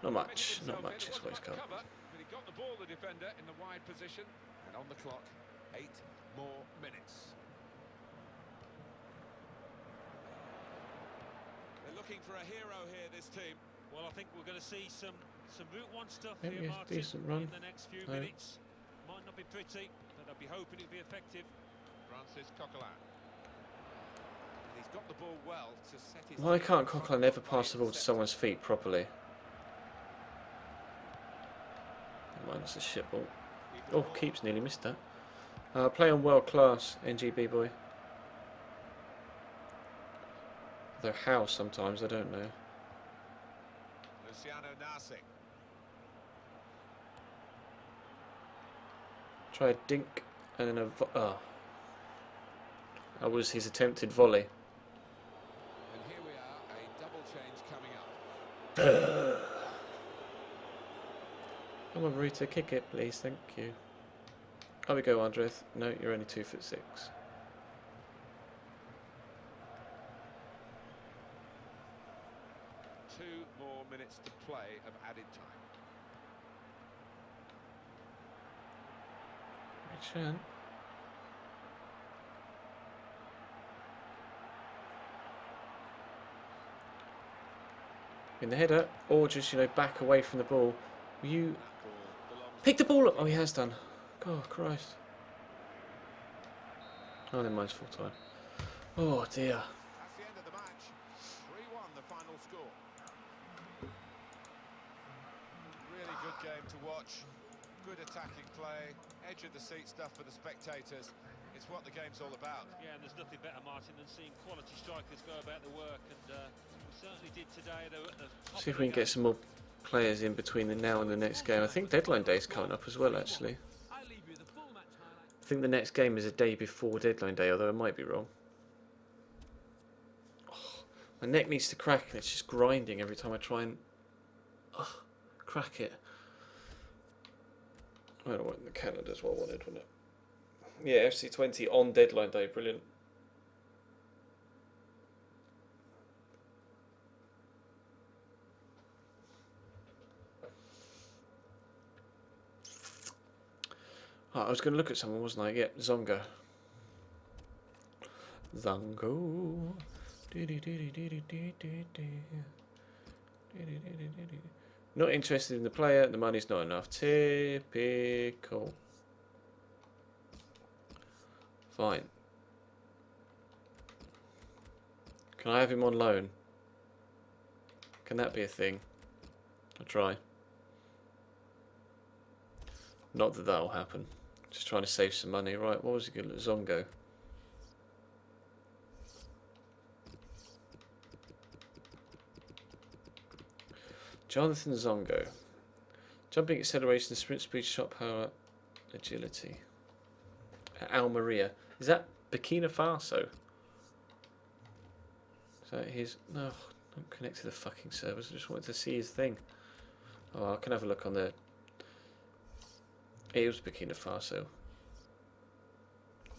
Not much, not much is what he's got. But he got the ball, the defender, in the wide position. And on the clock, 8 more minutes. They're looking for a hero here, this team. Well, I think we're going to see some Route 1 stuff Maybe here, a Martin, decent run. in the next few No. minutes. Might not be pretty, but I'll be hoping it'll be effective. Francis Coquelin. And he's got the ball well to set his... Why can't Coquelin ever pass the ball to someone's feet properly? Minus a shit ball. Oh, keeps nearly missed that. Play on world class, NGB boy. Though how sometimes, I don't know. Luciano Nasi. Try a dink and then a that was his attempted volley. And here we are, a double change coming up. Come on, Rita, kick it, please. Thank you. How we go, Andres? No, you're only 2'6". 2 more minutes to play of added time. Richard. In the header, or just, you know, back away from the ball. Will you That ball belongs pick the ball up? Oh, he has done. God, Christ. Oh, then mine's full time. Oh, dear. That's the end of the match. 3-1 the final score. Really good game to watch. Good attacking play. Edge of the seat stuff for the spectators. It's what the game's all about. Yeah, and there's nothing better, Martin, than seeing quality strikers go about the work, and we certainly did today. They were at the top See if of we the can get game. some more players in between the now and the next game. I think deadline day is coming up as well, actually. I'll leave you the full match highlights. I think the next game is a day before deadline day, although I might be wrong. Oh, my neck needs to crack, and it's just grinding every time I try and crack it. I don't want the Canada's what I wanted, wasn't it? Yeah, FC20 on deadline day, brilliant. Oh, I was going to look at someone, wasn't I? Yeah, Zongo. Zongo. Not interested in the player, the money's not enough. Typical. Fine. Can I have him on loan? Can that be a thing? I'll try. Not that that'll happen. Just trying to save some money. Right, what was it good? Zongo. Jonathan Zongo. Jumping acceleration, sprint speed, shot power, agility. Almeria. Is that Burkina Faso? Is that his... No, don't connect to the fucking servers. I just wanted to see his thing. Oh, I can have a look on the... It was Burkina Faso.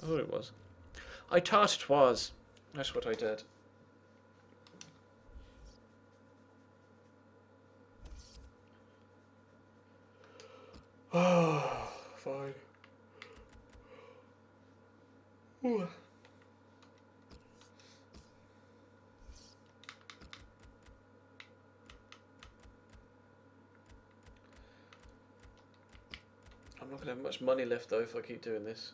I thought it was. I thought it was. That's what I did. Oh, fine. Ooh. I'm not going to have much money left though if I keep doing this.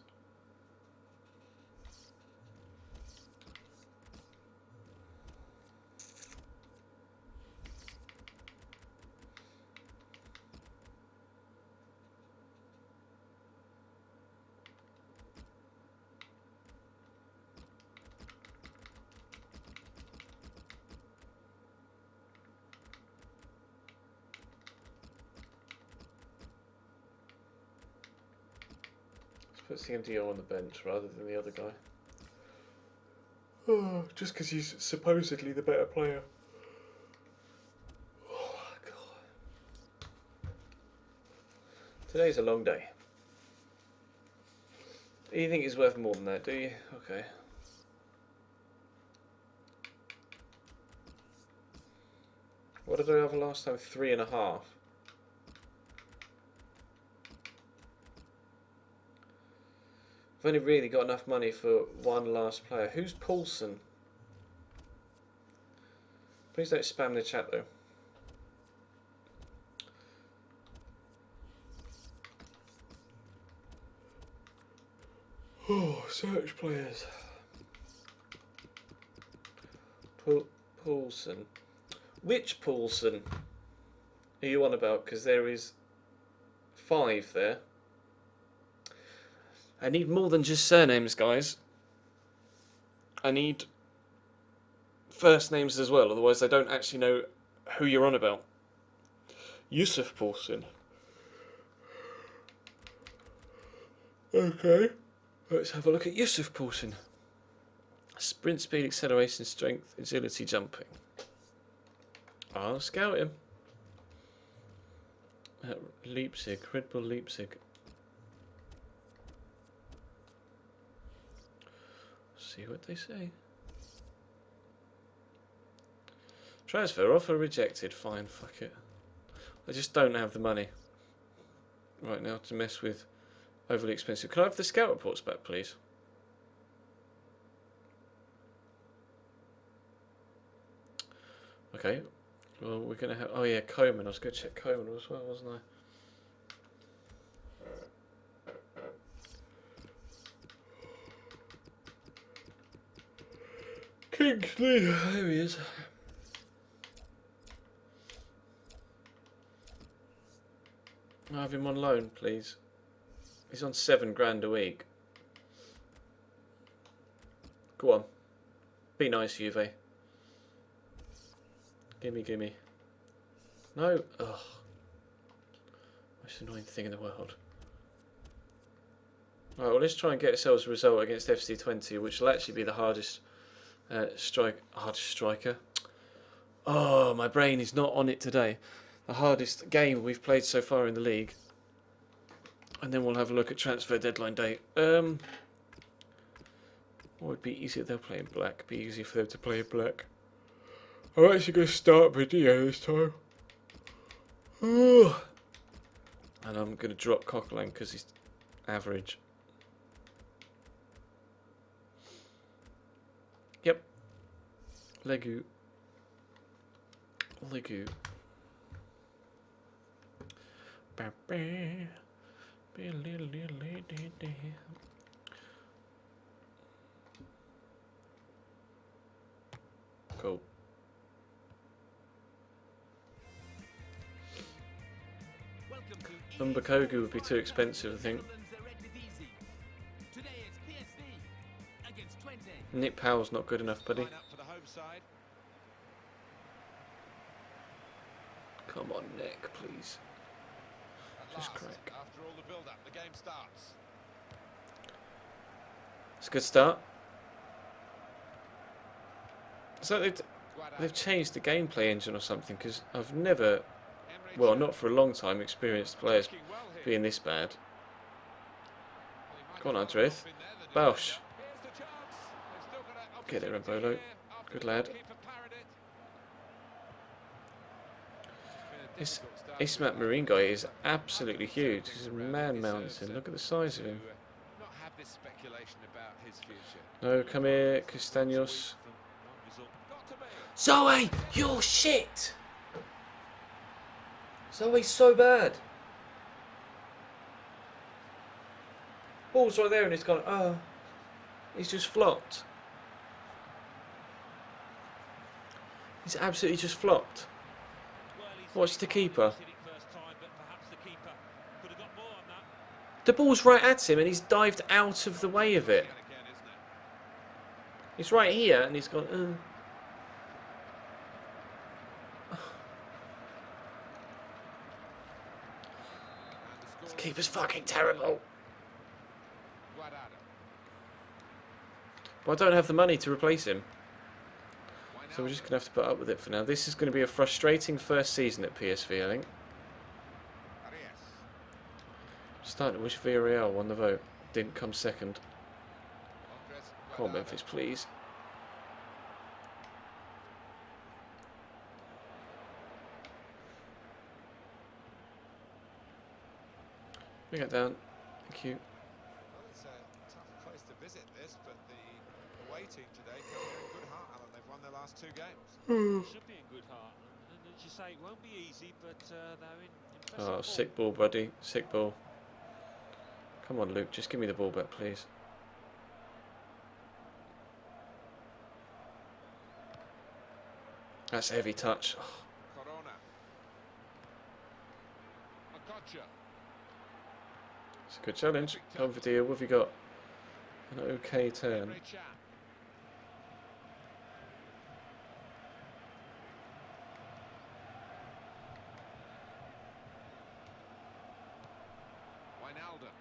Put CMDO on the bench rather than the other guy. Oh, just because he's supposedly the better player. Today's a long day. You think it's worth more than that, do you? Okay. What did I have last time? 3.5. I've only really got enough money for one last player. Who's Paulson? Please don't spam the chat though. Oh, search players. Paulson. Which Paulson are you on about? Because there is 5 there. I need more than just surnames, guys. I need first names as well, otherwise I don't actually know who you're on about. Yusuf Paulson. Okay. Let's have a look at Yusuf Paulson. Sprint speed, acceleration, strength, agility, jumping. I'll scout him. Leipzig, Red Bull Leipzig. See what they say. Transfer offer rejected. Fine, fuck it. I just don't have the money right now to mess with overly expensive. Can I have the scout reports back, please? Okay. Well, we're gonna have. Oh yeah, Coleman. I was gonna check Coleman as well, wasn't I? Kingsley, there he is. I'll have him on loan, please. He's on 7 grand a week. Go on. Be nice, Juve. Gimme. No. Ugh. Most annoying thing in the world. Alright, well, let's try and get ourselves a result against FC20, which will actually be the hardest striker. Oh, my brain is not on it today. The hardest game we've played so far in the league. And then we'll have a look at transfer deadline day. What would be easier? They'll play in black. Be easy for them to play in black. I'm actually going to start video this time. And I'm going to drop Coquelin because he's average. Yep. Legu. Cool. Umbakogu would be too expensive, I think. Nick Powell's not good enough, buddy. Come on, Nick, please. Just crack. After all the build-up, the game starts. It's a good start. So they've changed the gameplay engine or something, because I've never, well, not for a long time, experienced players being this bad. Go on, Andreth. Bausch. Get there, Embolo. Good lad. This Ismat Marine guy is absolutely huge. He's a man mountain. Look at the size of him. No, come here, Castaños. Zoe, you're shit! Zoe's so bad. Ball's right there and he's gone, oh. He's just flopped. He's absolutely just flopped. Watch the keeper. The ball's right at him and he's dived out of the way of it. He's right here and he's gone, This keeper's fucking terrible. But I don't have the money to replace him. So we're just going to have to put up with it for now. This is going to be a frustrating first season at PSV, I think. Starting to wish Villarreal won the vote. Didn't come second. Andres Come on, Guardado. Memphis, please. Bring it down. Thank you. Well, it's a tough place to visit this, but the away team today come here in good heart, Alan. They've won their last 2 games. Should be in good heart. And as you say, it won't be easy, but they're in impressive Oh, form. sick ball, buddy. Sick ball. Come on, Luke. Just give me the ball back, please. That's a heavy touch. Oh, Corona. Makocha. it's a good challenge. Belvedere, what have you got? An okay turn. Emre Can. Wijnaldum.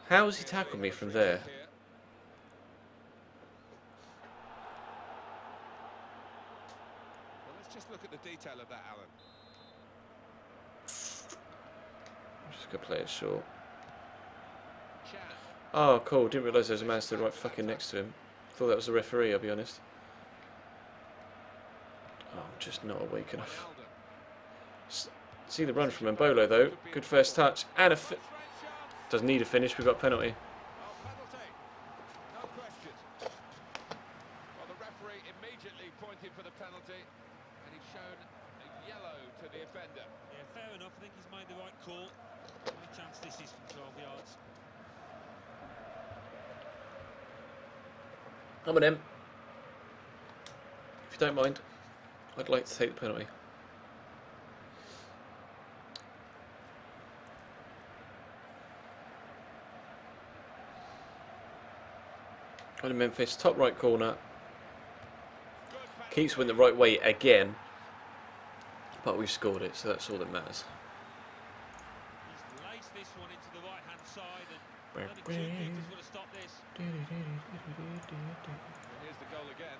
How has he tackled me from there? Here. Well, let's just look at the detail of that, Alan. I'm just going to play it short. Can. Oh, cool. Didn't realise there was a man stood right fucking next to him. Thought that was the referee, I'll be honest. Oh, I'm just not awake enough. Wijnaldum. See the run from Mbolo, though. Good first touch. And a Straight shot. doesn't need a finish. We've got a penalty. Oh, penalty. No questions. Well, the referee immediately pointed for the penalty, and he's shown a yellow to the offender. Yeah, fair enough. I think he's made the right call. Any chance this is from 12 yards. Come on, Em. If you don't mind, I'd like to take the penalty. On in Memphis, top right corner. Good penalty. Keeps went the right way again. But we've scored it, so that's all that matters. He's laced this one into the right-hand side, and only 2 metres would have stopped this. And here's the goal again.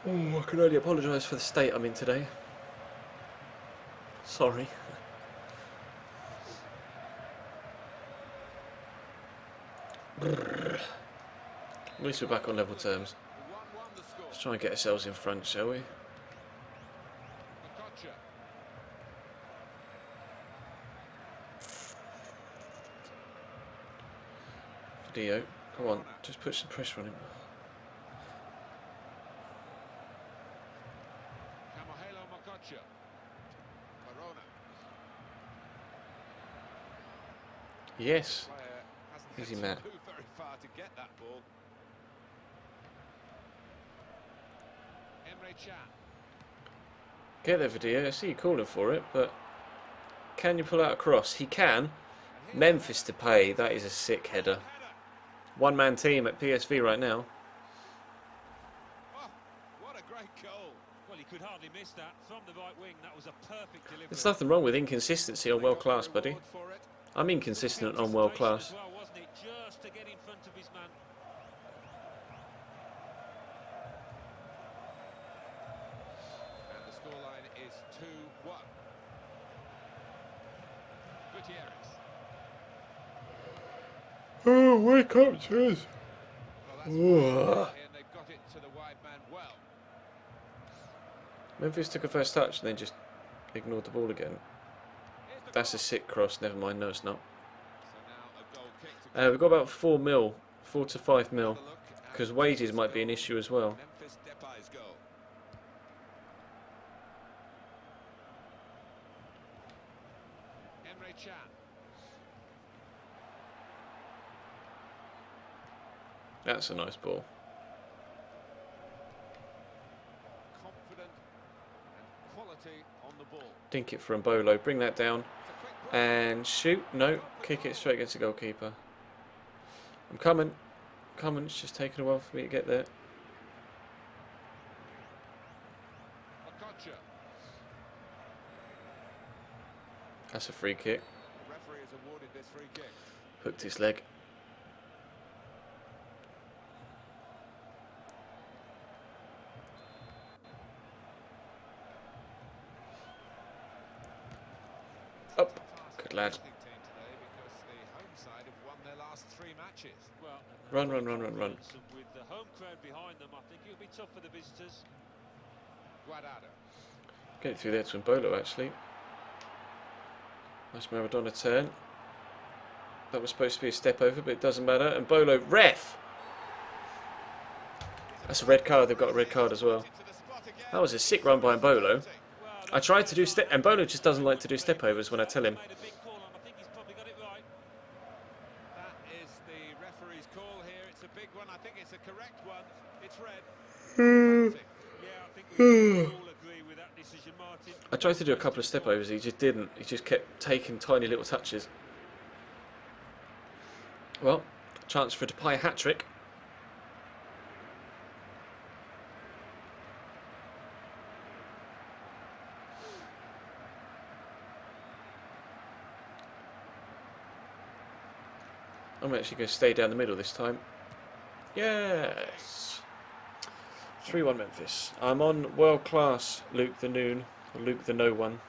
Oh, I can only apologise for the state I'm in today. Sorry. At least we're back on level terms. 1-1 the score. Let's try and get ourselves in front, shall we? Makocha. Dio, come on, just put some pressure on him. Camahelo Makocha. Corona. Yes. Player hasn't Easy, had Matt. to move very far to get that ball. Emre Can. Get there, Vidia. I see you calling for it, but can you pull out a cross? He can. Memphis to pay. That is a sick header. Header. One-man team at PSV right now. Oh, what a great goal. Well, he could hardly miss that. From the right wing, that was a perfect delivery. There's nothing wrong with inconsistency on They world got class, the buddy. reward for it. I'm inconsistent on world class. As well, wasn't it? Just to get in front of his man. And the scoreline is 2-1. Gutierrez. Oh, wake up, Thurs. Well, that's and they've got it to the wide man well. Memphis took a first touch and then just ignored the ball again. Here's the That's a cross. sick cross. Never mind. No, it's not. So now a goal kick to We've got about 4 mil, 4 to 5 mil, have a look at because wages might be an issue as well. Memphis Depay's goal. Emre Can. That's a nice ball. Confident and quality on the ball. Dink it for Mbolo. Bring that down It's a quick break. and shoot. No, kick it straight against the goalkeeper. I'm coming. Coming. It's just taking a while for me to get there. Makocha. That's a free kick. The referee has awarded this free kick. Hooked his leg. Up. Good lad. Team today because the home side have won their last 3 matches. Well, Run, run, run, run, run. and with the home crowd behind them, I think it'll be tough for the visitors. Guardado. Get it through there to Mbolo, actually. Nice Maradona turn. That was supposed to be a step over, but it doesn't matter. And Mbolo, ref! That's a red card. They've got a red card as well. That was a sick run by Mbolo. I tried to do step... Mbolo just doesn't like to do step overs when I tell him. Made a big call, and I think he's probably got it right. That is the referee's call here. It's a big one. I think it's a correct one. It's red. Yeah, I think we all agree with that decision, Martin. I tried to do a couple of step overs. He just didn't. He just kept taking tiny little touches. Well, chance for a Depay hat-trick. I'm actually going to stay down the middle this time. Yes! 3-1 Memphis. I'm on world class Luke the Noon, or Luke the No One.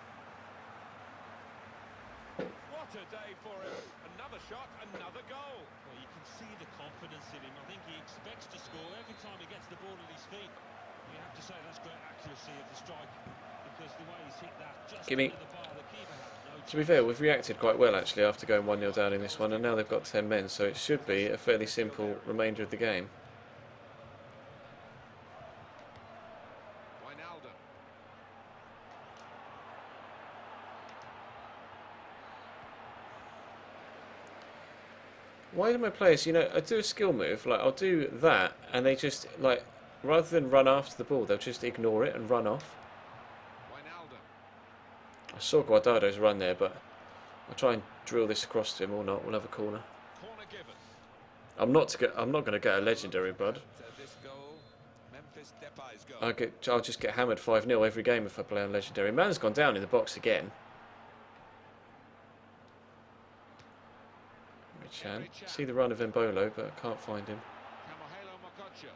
What a day for him. Another shot, another goal. Well, you can see the confidence in him. I think he expects to score every time he gets the ball at his feet. You have to say that's great accuracy of the strike, because the way he's hit that just Gimme. under the bar, the keeper had no To be fair, we've reacted quite well actually after going 1-0 down in this one, and now they've got 10 men, so it should be a fairly simple remainder of the game. Wijnaldum. Why do my players, you know, I do a skill move, like I'll do that, and they just, like, rather than run after the ball, they'll just ignore it and run off. Wijnaldum. I saw Guardado's run there, but I'll try and drill this across to him or not. We'll have a corner. Corner given. I'm not going to get a legendary, bud. This goal, Memphis Depay's goal. I'll just get hammered 5-0 every game if I play on legendary. Man's gone down in the box again. Chan. See the run of Mbolo, but I can't find him. Camilo Mococho.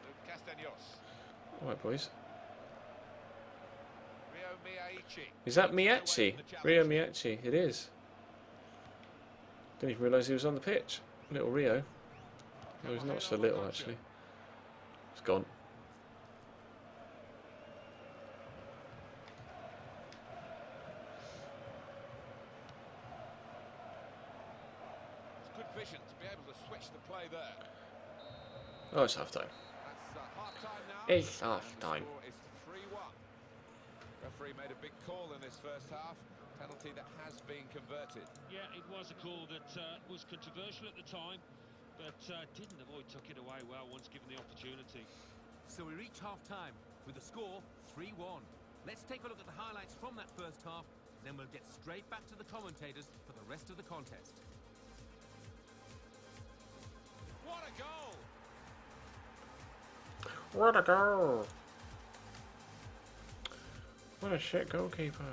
Luke Castaños. Alright, boys. Rio Miyachi. Is that Miyachi? Rio Miyachi. It is. Didn't even realise he was on the pitch. Little Rio. No, he's not so little, actually. It's gone. It's good vision to be able to switch the play there. Oh, it's half time. That's half-time now. It's half-time. The score is 3-1. Referee made a big call in this first half. Penalty that has been converted. Yeah, it was a call that was controversial at the time, but didn't avoid tucking away well once given the opportunity. So we reach half-time with the score 3-1. Let's take a look at the highlights from that first half, then we'll get straight back to the commentators for the rest of the contest. What a goal! What a goal! What a shit goalkeeper.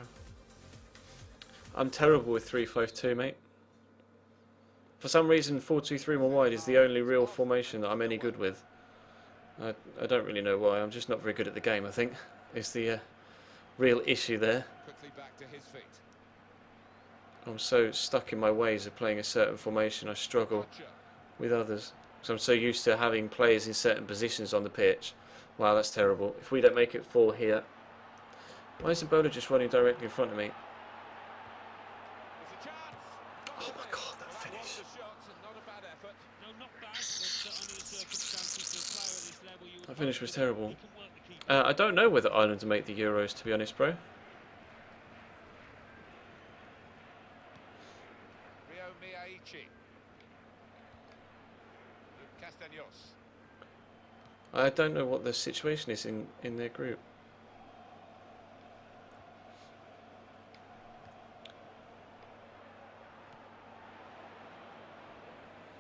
I'm terrible with 3-5-2, mate. For some reason, 4-2-3-1 wide is the only real formation that I'm any good with. I don't really know why. I'm just not very good at the game, I think. Is the real issue there. Quickly back to his feet. I'm so stuck in my ways of playing a certain formation, I struggle Roger. with others. Because I'm so used to having players in certain positions on the pitch. Wow, that's terrible. If we don't make it 4 here... Why is Ebola just running directly in front of me? There's a chance. Oh my god, that finish. Was the shot and not a bad effort. No, not bad, but under the circumstances for a player at this level, you would That finish hope was that terrible. he can work the keeper. I don't know whether Ireland will make the Euros, to be honest, bro. Rio Miyachi. Luke Castaños. I don't know what the situation is in their group.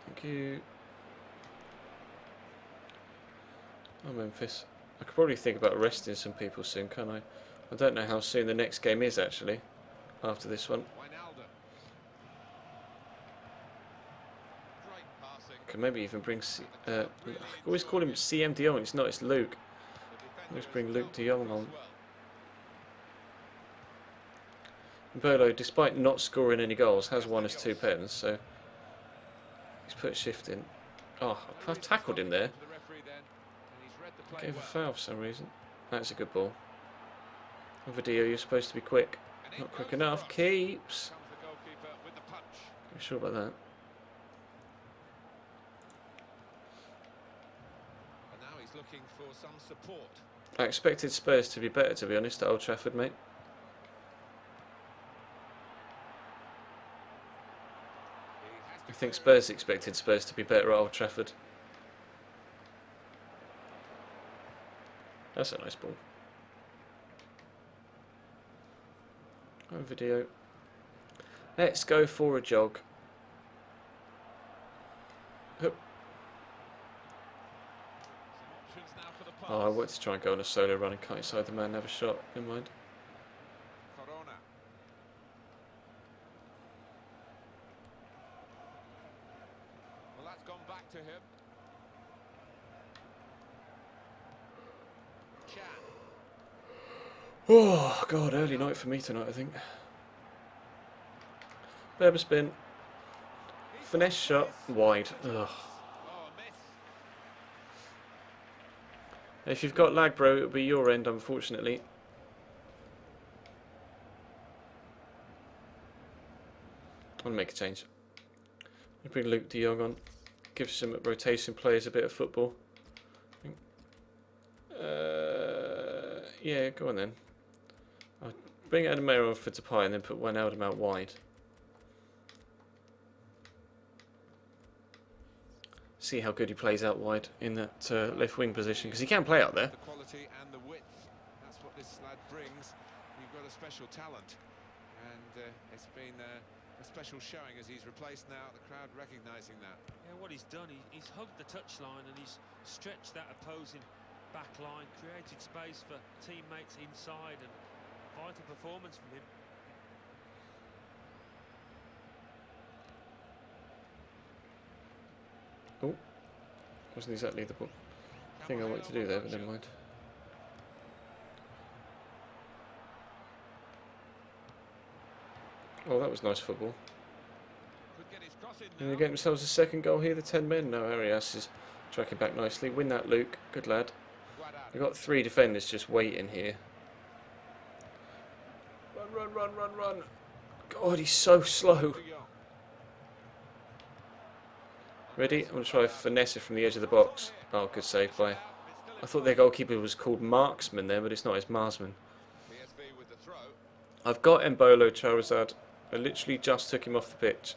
Thank you. Oh, Memphis. I could probably think about arresting some people soon, can't I? I don't know how soon the next game is, actually, after this one. Wijnaldum. Great passing. I could maybe even bring... I always call him CM de Jong. It's not, it's Luke. The defender Let's is bring Luke well de Jong as on. well. Bolo, despite not scoring any goals, has won us 2 pens, so he's put a shift in. Oh, I've tackled him there. Gave a foul for some reason. That's a good ball. Video, you're supposed to be quick. Not quick enough. Keeps. I'm sure about that. And now he's looking for some support. I expected Spurs to be better, to be honest, at Old Trafford, mate. I think Spurs expected Spurs to be better at Old Trafford. That's a nice ball. On video. Let's go for a jog. Hup. Oh, I wanted to try and go on a solo run and cut inside the man and have a shot. Never mind. Corona. Well, that's gone back to him. Oh, God, early night for me tonight, I think. Berber spin. Finesse shot. Wide. Ugh. If you've got lag, bro, it'll be your end, unfortunately. I'm going to make a change. I'll bring Luke de Jong on. Give some rotation players a bit of football. Yeah, go on then. I'll bring Adhog on for Depay and then put Wijnaldum out wide. See how good he plays out wide in that left wing position, because he can play out there. The quality and the width, that's what this lad brings. You've got a special talent, and it's been a special showing as he's replaced now. The crowd recognising that. Yeah, what he's done, he's hugged the touchline and he's stretched that opposing back line, created space for teammates inside, and vital performance from him. Oh, wasn't exactly the thing I wanted to do there, but never mind. Oh, that was nice football. And they get themselves a second goal here, the 10 men. No, Arias is tracking back nicely. Win that, Luke. Good lad. We've got 3 defenders just waiting here. Run, run, run, run, run. God, he's so slow. Ready? I'm going to try a finesse it from the edge of the box. Oh, good save by... I thought their goalkeeper was called Marksman there, but it's not, it's Marsman. I've got Embolo Charizard. I literally just took him off the pitch.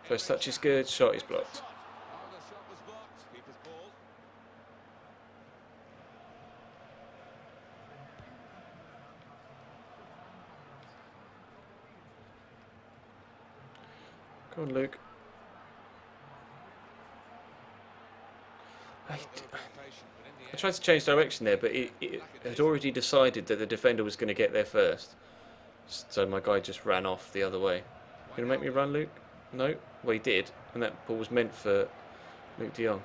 First touch is good, shot is blocked. Go on, Luke. I tried to change direction there, but it had already decided that the defender was going to get there first. So my guy just ran off the other way. Going to make me run, Luke? No? Well, he did. And that ball was meant for Luke de Jong.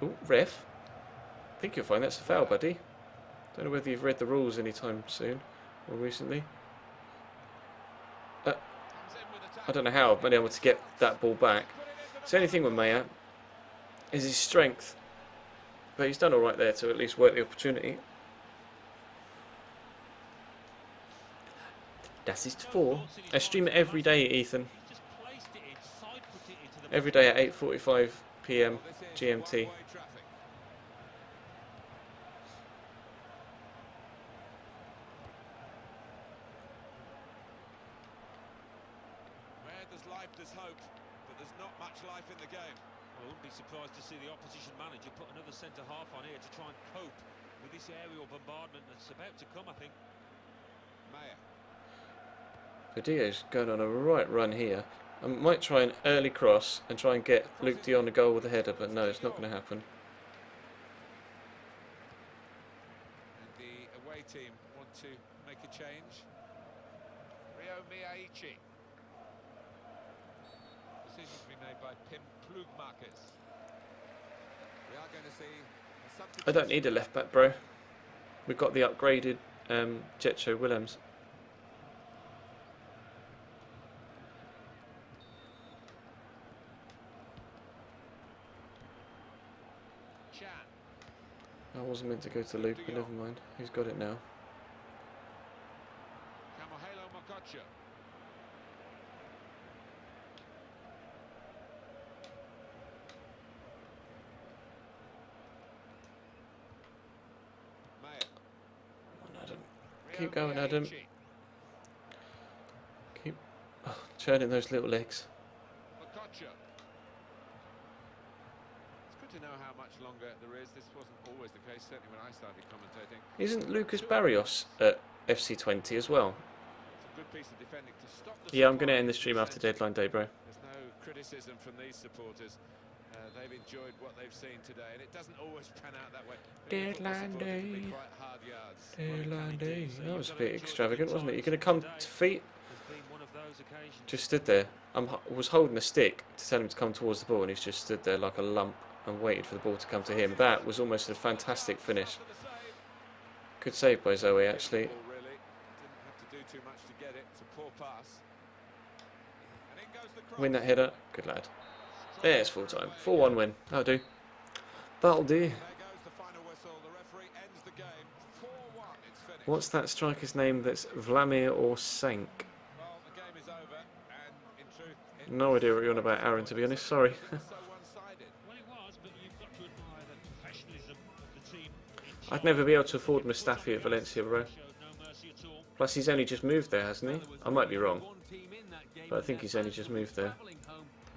Oh, ref. I think you'll find that's a foul, buddy. Don't know whether you've read the rules anytime soon or recently. I don't know how I've been able to get that ball back. So the only thing with Maya is his strength. But he's done alright there to at least work the opportunity. Das ist 4. I stream it every day, Ethan. Every day at 8:45 PM GMT. There's hope, but there's not much life in the game. I wouldn't be surprised to see the opposition manager put another centre-half on here to try and cope with this aerial bombardment that's about to come, I think. Maya. Padillo's going on a right run here. I might try an early cross and try and get Luke de Jong a goal with a header, but no, it's not going to happen. And the away team want to make a change. Rio Miyaichi. decision to be made by Pim Plugmakers. We are going to see a substitution. I don't need a left back, bro. We've got the upgraded Jetcho Willems. Chan. I wasn't meant to go to loop, but never mind. He's got it now. Kamohelo Mokocho. Mayer. Come on, Adam. Keep going, Adam. Keep churning those little legs. Mokocho. It's good to know how much longer there is. This wasn't always the case, certainly when I started commentating. Isn't Lucas Barrios at FC20 as well? It's a good piece of defending to stop the Yeah, I'm going to supply end the stream after deadline day, bro. There's no criticism from these supporters. They've enjoyed what they've seen today, and it doesn't always pan out that way. Deadline Football supporters can be day. quite hard yards. Deadline day. So That you've was a got to bit enjoy extravagant, the wasn't it? You're times going to come today to feet. has been one of those occasions. Just stood there. I was holding a stick to tell him to come towards the ball, and he's just stood there like a lump and waited for the ball to come to him. That was almost a fantastic finish. Good save by Zoe, actually. Ball, really. Didn't have to do too much to get it. It's a poor pass. And in goes the cross. Win that header. Good lad. There, it's full time. 4-1 win. That'll do. That'll do. There goes the final whistle. The referee ends the game. 4-1. It's finished. What's that striker's name that's Vladimir or Sank? Well, the game is over, and in truth, it No idea what you're on about, Aaron, to be honest. Sorry. was so one-sided. Well, it was, but you've got to admire the professionalism of the team. I'd never be able to afford Mustafi at Valencia, bro. Showed no mercy at all. Plus, he's only just moved there, hasn't he? I might be wrong, but I think he's only just moved there.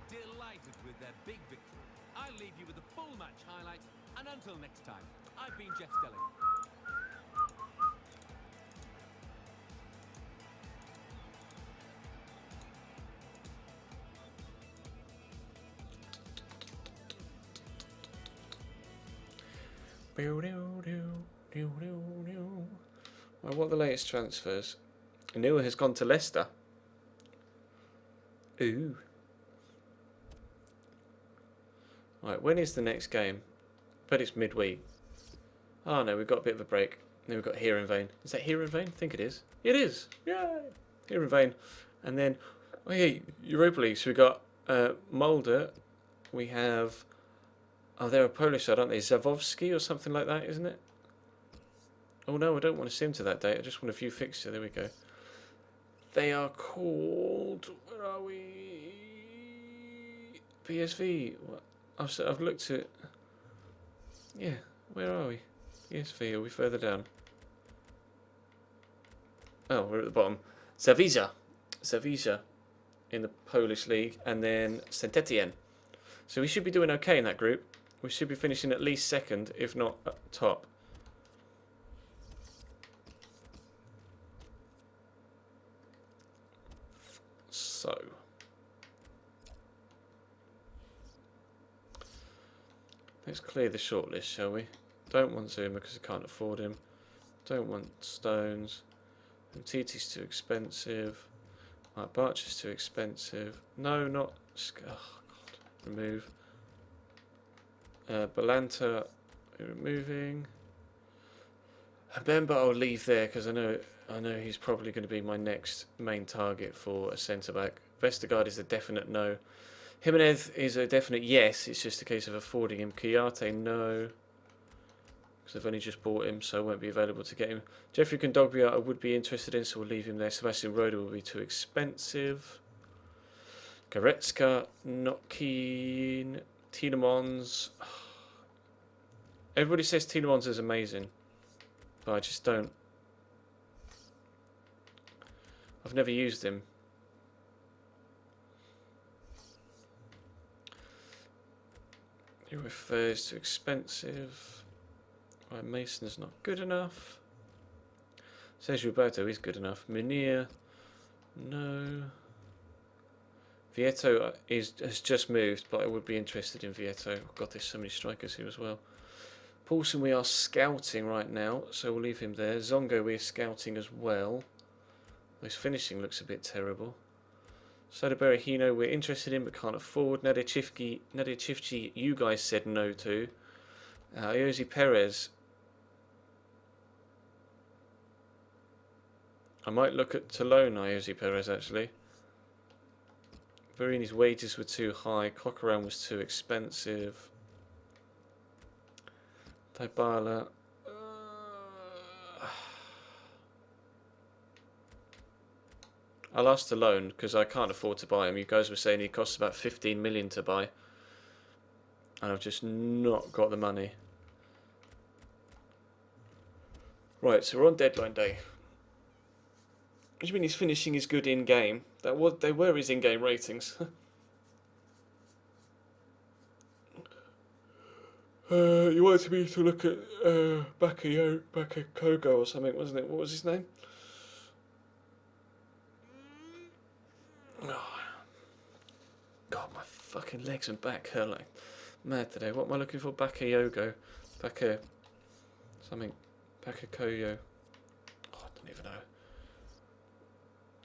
Delighted with their big victory. I'll leave you with the full match highlights, and until next time, I've been Jeff Stelling. Well, what are the latest transfers? Anua has gone to Leicester. Ooh. Right, when is the next game? But it's midweek. Oh no, we've got a bit of a break. Then we've got Here in Vain. Is that Here in Vain? I think it is. It is. Yay! Here in Vain. And then, oh yeah, Europa League. So we've got Mulder. We have, oh, they're a Polish side, aren't they? Zawowski or something like that, isn't it? Oh no, I don't want to sim to that date. I just want a few fixture. There we go. They are called, where are we? PSV. What? I've looked at, yeah, where are we? PSV, are we further down? Oh, we're at the bottom. Zawisza in the Polish league, and then Saint Etienne. So we should be doing okay in that group. We should be finishing at least second, if not at top. So let's clear the shortlist, shall we? Don't want Zuma because I can't afford him. Don't want Stones. Mtiti's too expensive. Right, Barcher's too expensive. No, not. Oh, God. Remove. Balanta, removing. Bemba I'll leave there because I know he's probably going to be my next main target for a centre back. Vestergaard is a definite no. Jimenez is a definite yes. It's just a case of affording him. Kiyate, no. Because I've only just bought him, so I won't be available to get him. Jeffrey Kondogbia I would be interested in, so we'll leave him there. Sebastian Roda will be too expensive. Goretzka, not keen. Tielemans. Everybody says Tielemans is amazing, but I just don't. I've never used him. He refers to expensive. Right, Mason's not good enough. Says Roberto is good enough. Munir, no. Vieto has just moved, but I would be interested in Vieto. Oh God, there's so many strikers here as well. Paulson we are scouting right now, so we'll leave him there. Zongo we're scouting as well. His finishing looks a bit terrible. Soderbergh Hino we're interested in but can't afford. Nadia Chivchi, you guys said no to. Iosi Perez. I might look at to loan Iosi Perez actually. Verini's wages were too high. Coquelin was too expensive. Dybala. I'll ask to loan because I can't afford to buy him. You guys were saying he costs about 15 million to buy. And I've just not got the money. Right, so we're on deadline day. Which means he's finishing his good in-game. They were his in-game ratings. You wanted me to look at Bakakogo or something, wasn't it? What was his name? Oh. God, my fucking legs and back hurt like mad today. What am I looking for? Bakayogo. Something. Bakakoyo. Oh, I don't even know.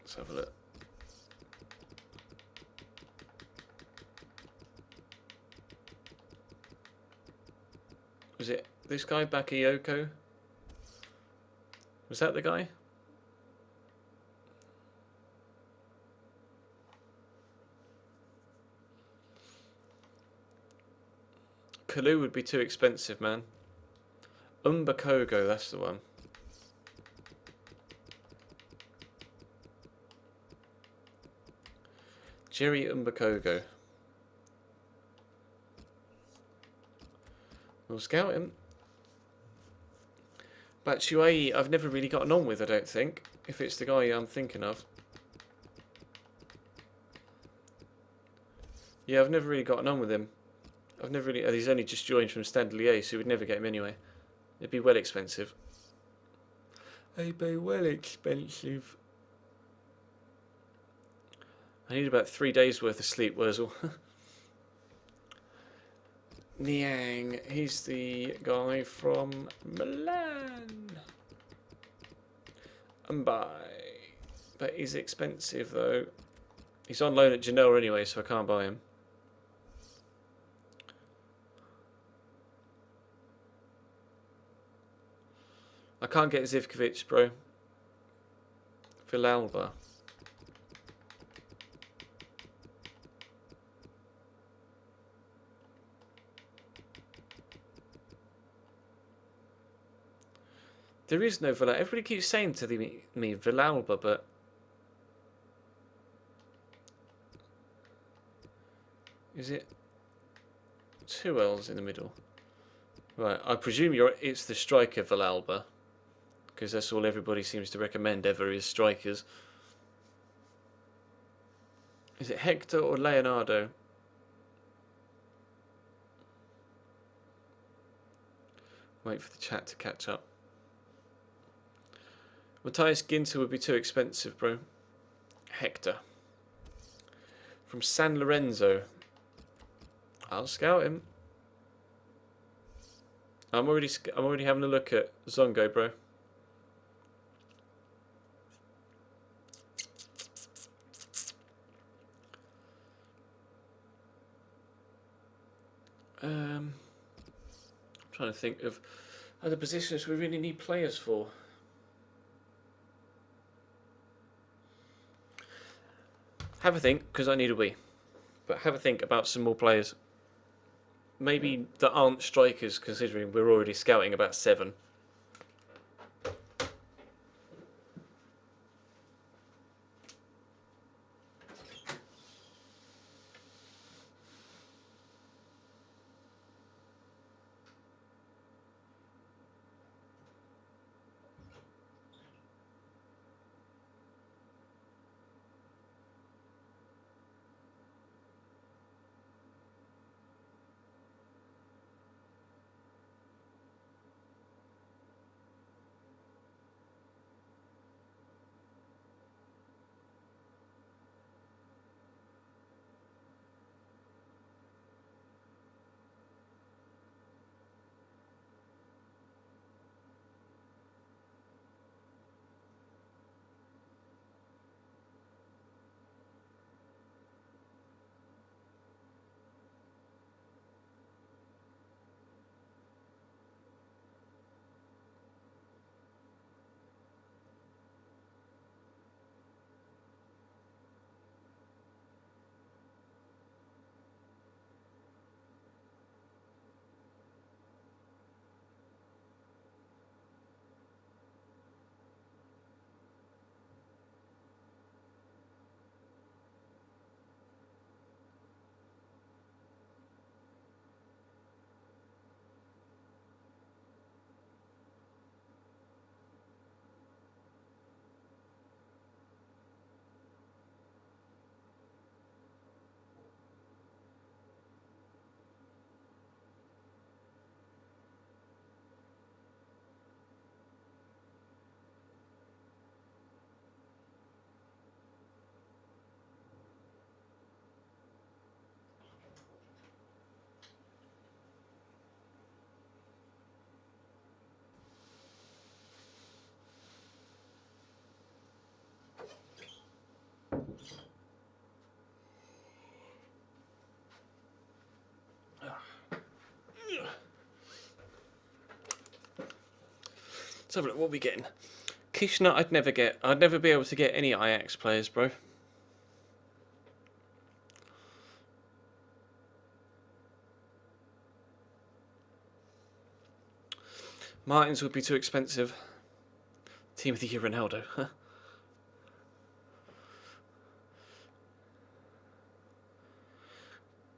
Let's have a look. Was it this guy, Bakayoko? Was that the guy? Kalu would be too expensive, man. Umbakogo, that's the one. Jerry Umbakogo. We'll scout him. Batshuayi, I've never really gotten on with, I don't think. If it's the guy I'm thinking of. Yeah, I've never really gotten on with him. I've never really... he's only just joined from Standard Liège, so we'd never get him anyway. It'd be well expensive. It'd be well expensive. I need about 3 days worth of sleep, Wurzel. Niang, he's the guy from Milan. Mbai. But he's expensive though. He's on loan at Genoa anyway, so I can't buy him. I can't get Zivkovic, bro. Villalba. There is no Villalba. Everybody keeps saying to me Villalba, but is it 2 L's in the middle? Right, I presume it's the striker Villalba, because that's all everybody seems to recommend ever is strikers. Is it Hector or Leonardo? Wait for the chat to catch up. Matthias Ginter would be too expensive, bro. Hector. From San Lorenzo. I'll scout him. I'm already having a look at Zongo, bro. I'm trying to think of other positions we really need players for. Have a think, because I need a wee. But have a think about some more players. Maybe that aren't strikers, considering we're already scouting about 7. Let's have a look. What are we getting? Kishna, I'd never get. I'd never be able to get any Ajax players, bro. Martins would be too expensive. Team of the Year Ronaldo.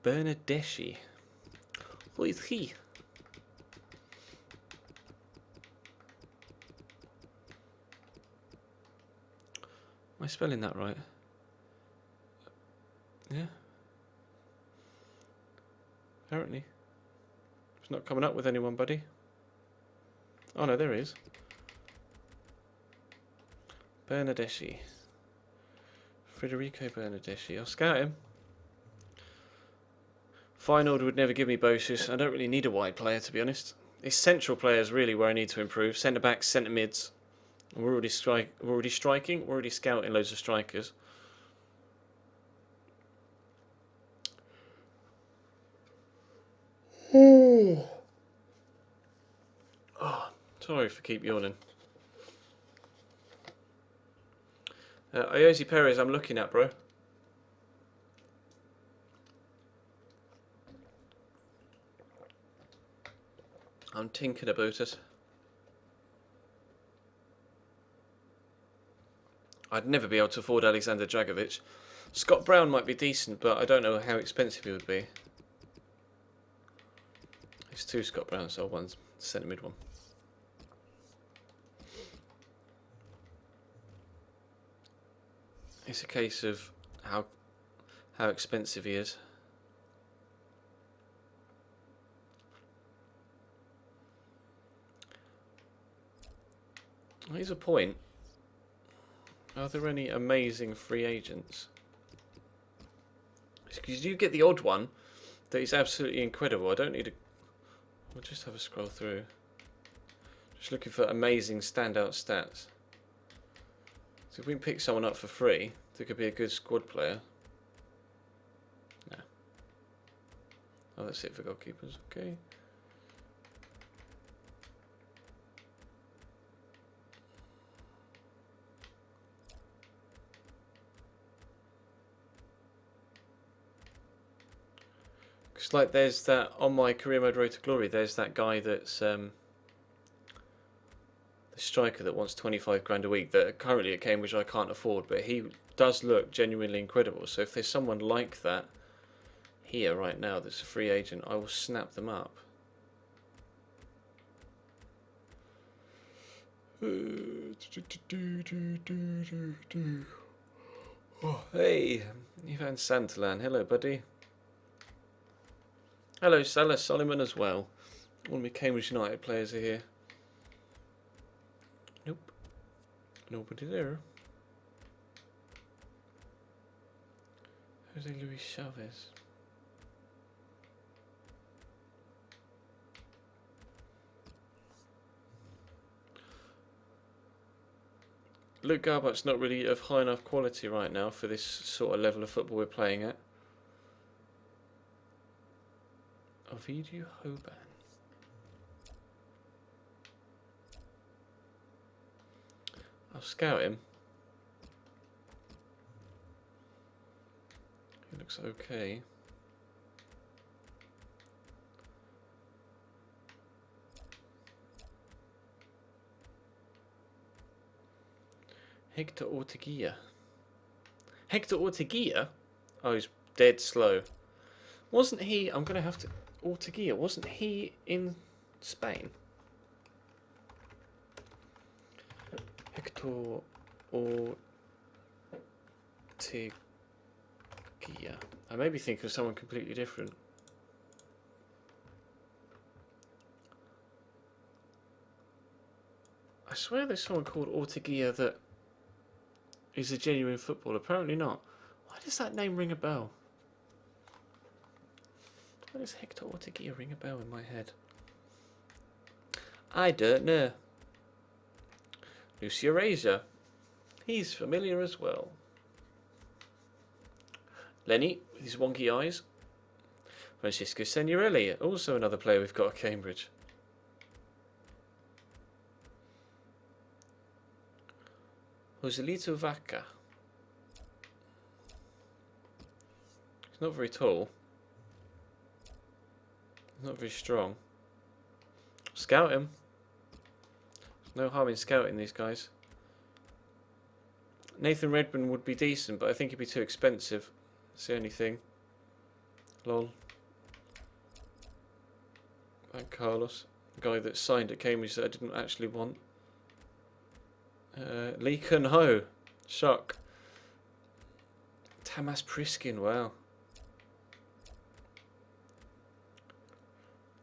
Bernadeschi. Who is he? Am I spelling that right? Yeah. Apparently. It's not coming up with anyone, buddy. Oh no, there he is. Bernadeschi. Federico Bernadeschi. I'll scout him. Feyenoord would never give me Bosus. I don't really need a wide player, to be honest. It's central players really where I need to improve. Centre backs, centre mids. We're already striking. We're already scouting loads of strikers. Oh, sorry for keep yawning. Ayoze Perez, I'm looking at, bro. I'm thinking about it. I'd never be able to afford Alexander Dragovic. Scott Brown might be decent, but I don't know how expensive he would be. It's two Scott Browns, so one's centre mid one. It's a case of how expensive he is. Here's a point. Are there any amazing free agents? Because you get the odd one that is absolutely incredible. I don't need a... We'll just have a scroll through. Just looking for amazing standout stats. So if we can pick someone up for free, that could be a good squad player. No. Oh, that's it for goalkeepers. Okay. Because like there's that on my career mode road to glory, there's that guy that's the striker that wants 25 grand a week that currently at Cambridge I can't afford, but he does look genuinely incredible. So if there's someone like that here right now that's a free agent, I will snap them up. Oh, hey, Ivan Santalan, hello buddy. Hello, Salah Solomon as well. All my Cambridge United players are here. Nope. Nobody there. Jose Luis Chavez. Luke Garbutt's not really of high enough quality right now for this sort of level of football we're playing at. Ovidio Hoban. I'll scout him. He looks okay. Hector Orteguilla. Hector Orteguilla? Oh, he's dead slow. Wasn't he... I'm going to have to... Orteguilla, wasn't he in Spain? Hector Orteguilla. I may be thinking of someone completely different. I swear there's someone called Orteguilla that is a genuine footballer. Apparently not. Why does that name ring a bell? Why does Hector Orteguilla ring a bell in my head? I don't know. Lucio Razor. He's familiar as well. Lenny, with his wonky eyes. Francisco Signorelli, also another player we've got at Cambridge. Joselito Vaca. He's not very tall. He's not very strong. Scout him. There's no harm in scouting these guys. Nathan Redmond would be decent, but I think he'd be too expensive. That's the only thing. Lol. Like Carlos. The guy that signed at Cambridge that I didn't actually want. Lee Kun Ho. Shock. Tamas Priskin, wow.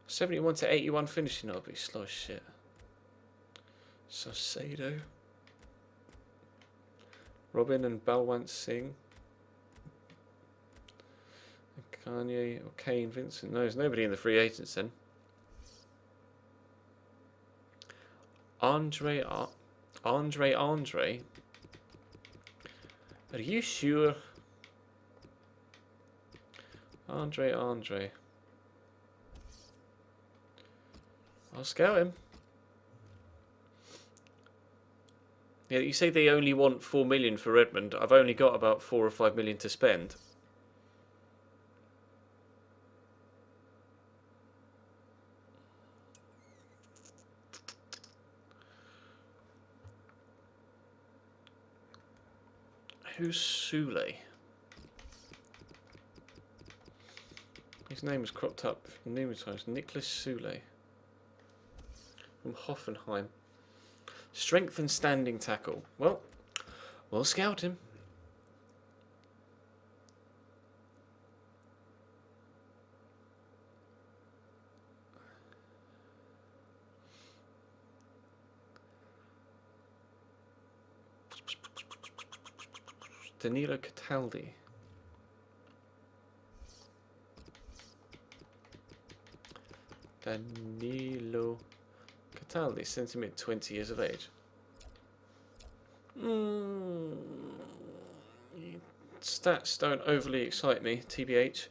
71 to 81 finishing, I'll be slow as shit. Sosado. Robin and Balwant Singh. Kanye or Kane Vincent. No, there's nobody in the free agents then. Andre. Are you sure? Andre. I'll scout him. Yeah, you say they only want 4 million for Redmond. I've only got about 4 or 5 million to spend. Who's Sule? His name has cropped up numerous times. Nicholas Sule. From Hoffenheim. Strength and standing tackle. Well, we'll scout him. Danilo Cataldi. Danilo Cataldi, centimetre 20 years of age. Stats don't overly excite me, TBH.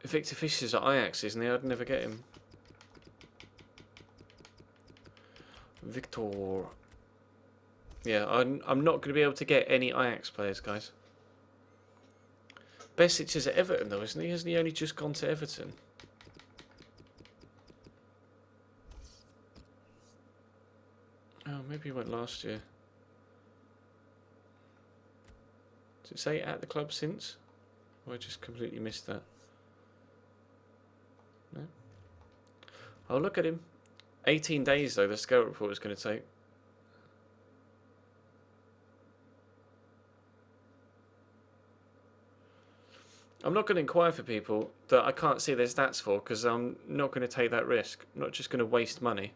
Victor Fischer's at Ajax, isn't he? I'd never get him. Victor. Yeah, I'm not going to be able to get any Ajax players, guys. Besic is at Everton though, isn't he? Hasn't he only just gone to Everton? Oh, maybe he went last year. Does it say at the club since? Or I just completely missed that? No? I'll look at him. 18 days though, the scout report is going to take. I'm not going to inquire for people that I can't see their stats for because I'm not going to take that risk. I'm not just going to waste money.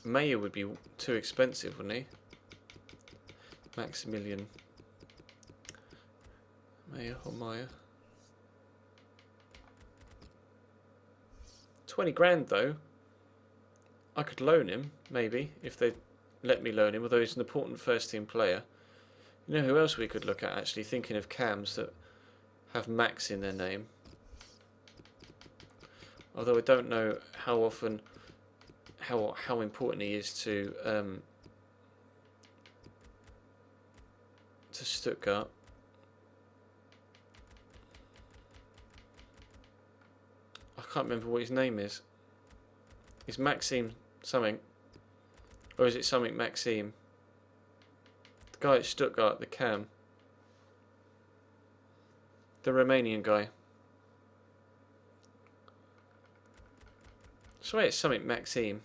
Mayer would be too expensive, wouldn't he? Maximilian. Mayer or Meyer. 20 grand though. I could loan him, maybe, if they let me loan him, although he's an important first team player. You know who else we could look at actually, thinking of cams that have Max in their name. Although I don't know how often, how important he is to Stuttgart. I can't remember what his name is. Is Maxime something? Or is it something Maxime? The guy at Stuttgart, the cam. The Romanian guy. I swear it's something Maxime.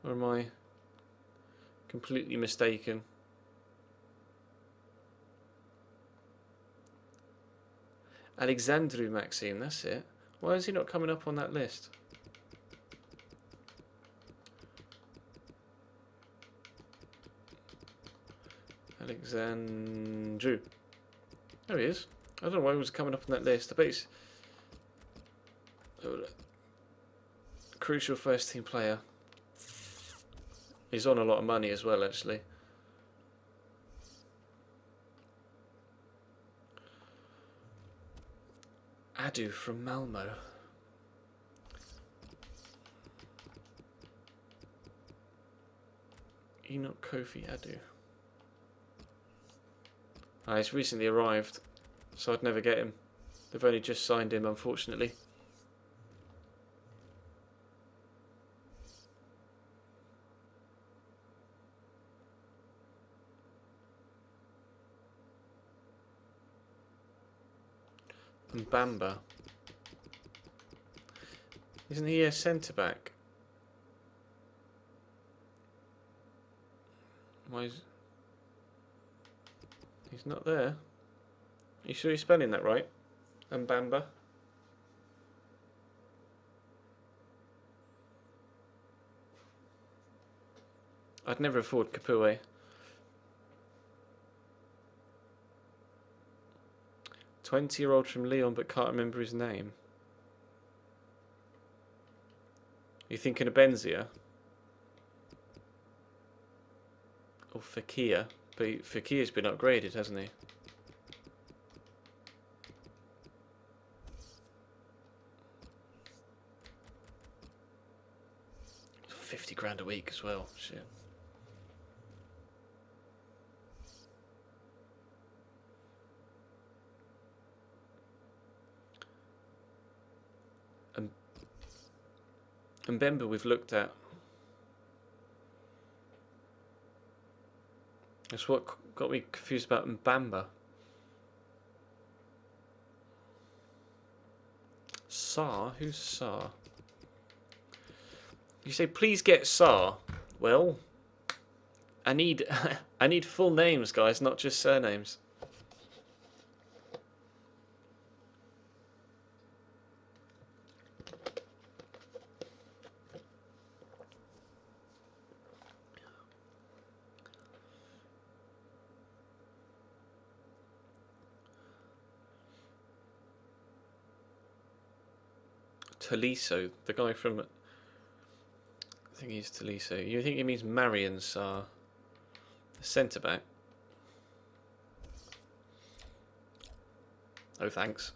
Or am I completely mistaken? Alexandru Maxime, that's it. Why is he not coming up on that list? Alexandru. There he is. I don't know why he was coming up on that list. I bet he's a crucial first team player. He's on a lot of money as well, actually. Adu from Malmo. Enoch Kofi Adu. He's recently arrived, so I'd never get him. They've only just signed him, unfortunately. And Bamba. Isn't he a centre-back? Why is... He's not there. Are you sure you're spelling that right? Mbamba? I'd never afford Capoue. 20-year-old from Lyon, but can't remember his name. You thinking of Benzia? Or Fekir? But Fekir's been upgraded, hasn't he? £50 a week as well. Shit. And Mbemba we've looked at. That's what got me confused about Mbamba. Sar? Who's Sar? You say, please get Sar. Well, I need I need full names, guys, not just surnames. Tolisso, the guy from... I think he's Tolisso. You think he means Marion Sarr? Centre-back. Oh, thanks.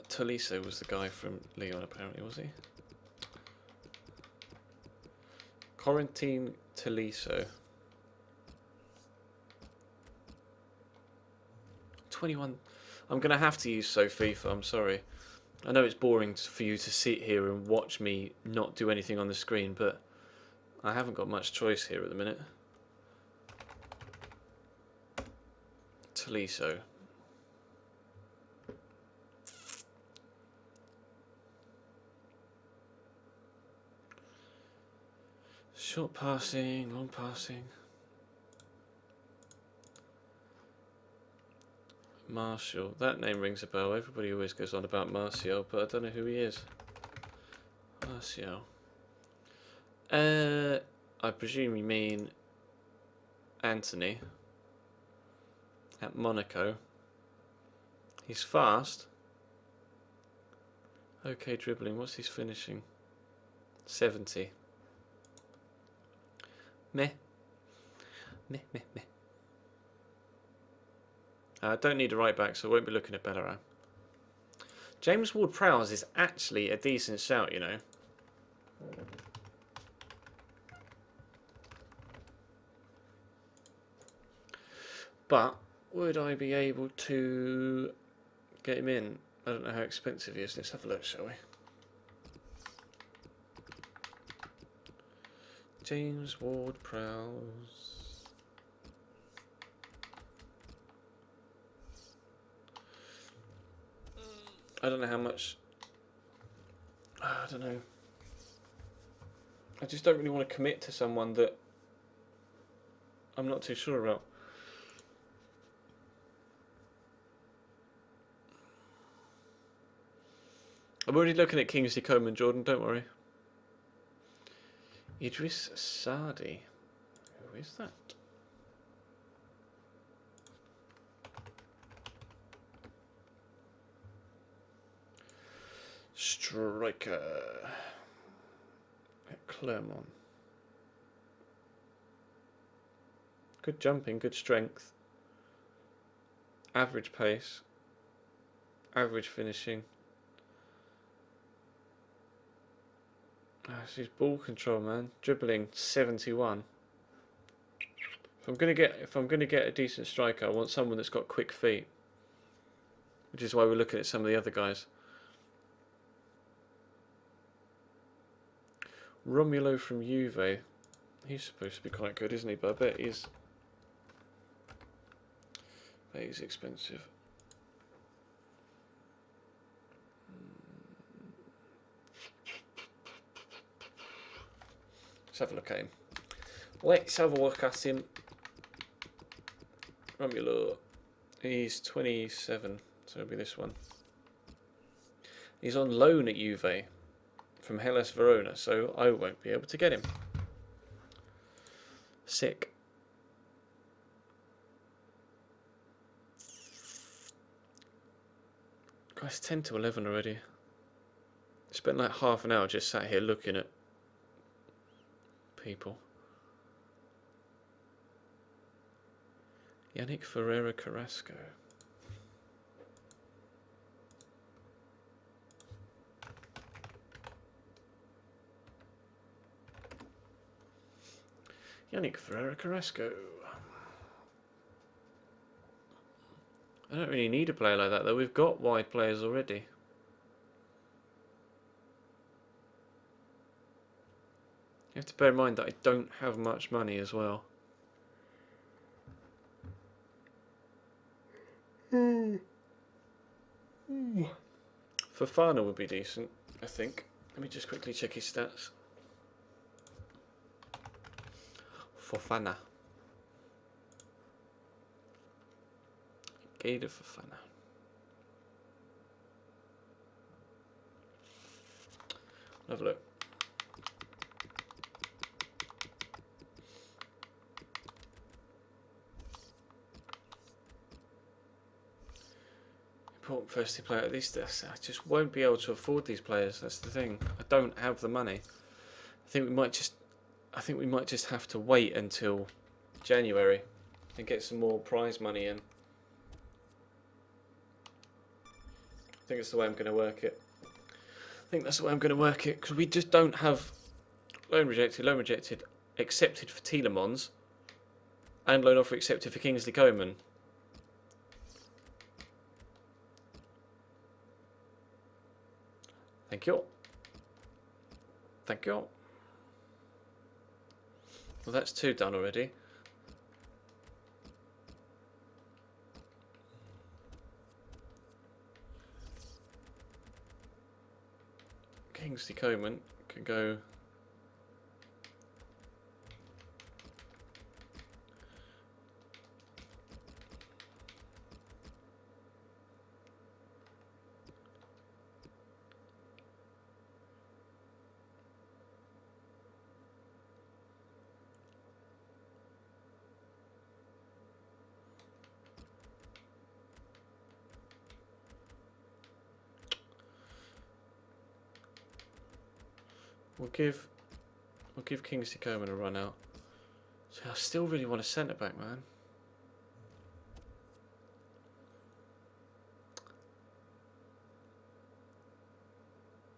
Tolisso was the guy from Lyon, apparently, was he? Quarantine Tolisso. 21. I'm going to have to use FIFA, I'm sorry. I know it's boring for you to sit here and watch me not do anything on the screen, but I haven't got much choice here at the minute. Tolisso. Short passing, long passing. Martial. That name rings a bell. Everybody always goes on about Martial, but I don't know who he is. Martial. I presume you mean Anthony at Monaco. He's fast. Okay, dribbling. What's his finishing? 70. Meh. Meh, meh, meh. I don't need a right back, so I won't be looking at Bellerin. James Ward-Prowse is actually a decent shout, you know. But would I be able to get him in? I don't know how expensive he is. Let's have a look, shall we? James Ward-Prowse. I don't know how much. I don't know. I just don't really want to commit to someone that I'm not too sure about. I'm already looking at Kingsley Coman, Jordan, don't worry. Idris Sadi. Who is that? Striker at Clermont. Good jumping, good strength. Average pace. Average finishing. Oh, it's his ball control, man. Dribbling 71. If I'm gonna get a decent striker, I want someone that's got quick feet. Which is why we're looking at some of the other guys. Romulo from Juve. He's supposed to be quite good, isn't he? But I bet he's expensive. Let's have a look at him. Let's have a look at him. Romulo. He's 27, so it'll be this one. He's on loan at Juve from Hellas Verona, so I won't be able to get him. Sick. Guys, 10 to 11 already. Spent like half an hour just sat here looking at people. Yannick Ferreira Carrasco. Yannick Ferreira Carrasco. I don't really need a player like that though. We've got wide players already. You have to bear in mind that I don't have much money as well. Fofana would be decent, I think. Let me just quickly check his stats. Fofana. Gator Fofana. Have a look. Important first team player. At least I just won't be able to afford these players. That's the thing. I don't have the money. I think we might just have to wait until January and get some more prize money in. I think that's the way I'm going to work it. Because we just don't have loan rejected, accepted for Tielemans, and loan offer accepted for Kingsley Coman. Thank you. Thank you. Well, that's 2 done already. Kingsley Coman can go. We'll give Kingsley Coman a run out. So I still really want a centre back, man.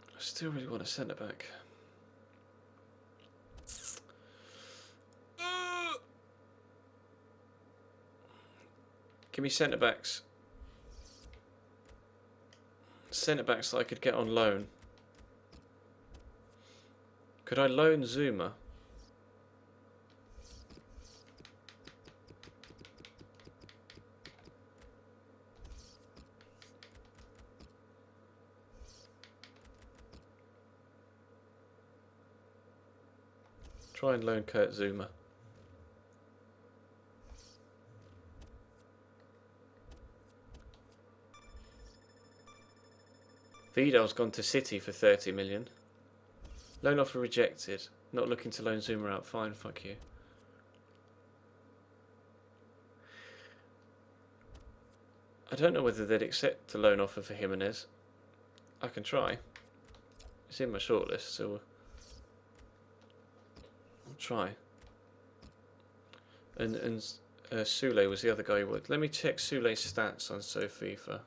I still really want a centre back. Give me centre backs. Centre backs that I could get on loan. Could I loan Zuma? Try and loan Kurt Zuma. Vidal's gone to City for 30 million. Loan offer rejected. Not looking to loan Zuma out. Fine, fuck you. I don't know whether they'd accept a loan offer for Jimenez. I can try. It's in my shortlist, so I'll try. And Sule was the other guy who would. Let me check Sule's stats on FIFA.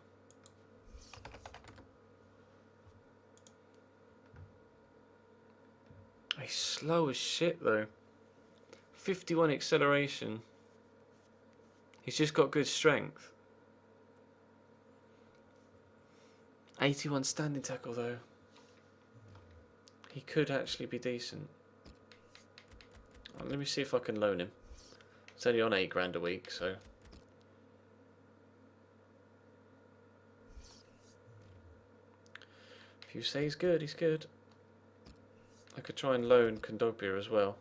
He's slow as shit though. 51 acceleration. He's just got good strength. 81 standing tackle though. He could actually be decent. Let me see if I can loan him. It's only on £8 a week, so. If you say he's good, he's good. I could try and loan Kondogbia as well.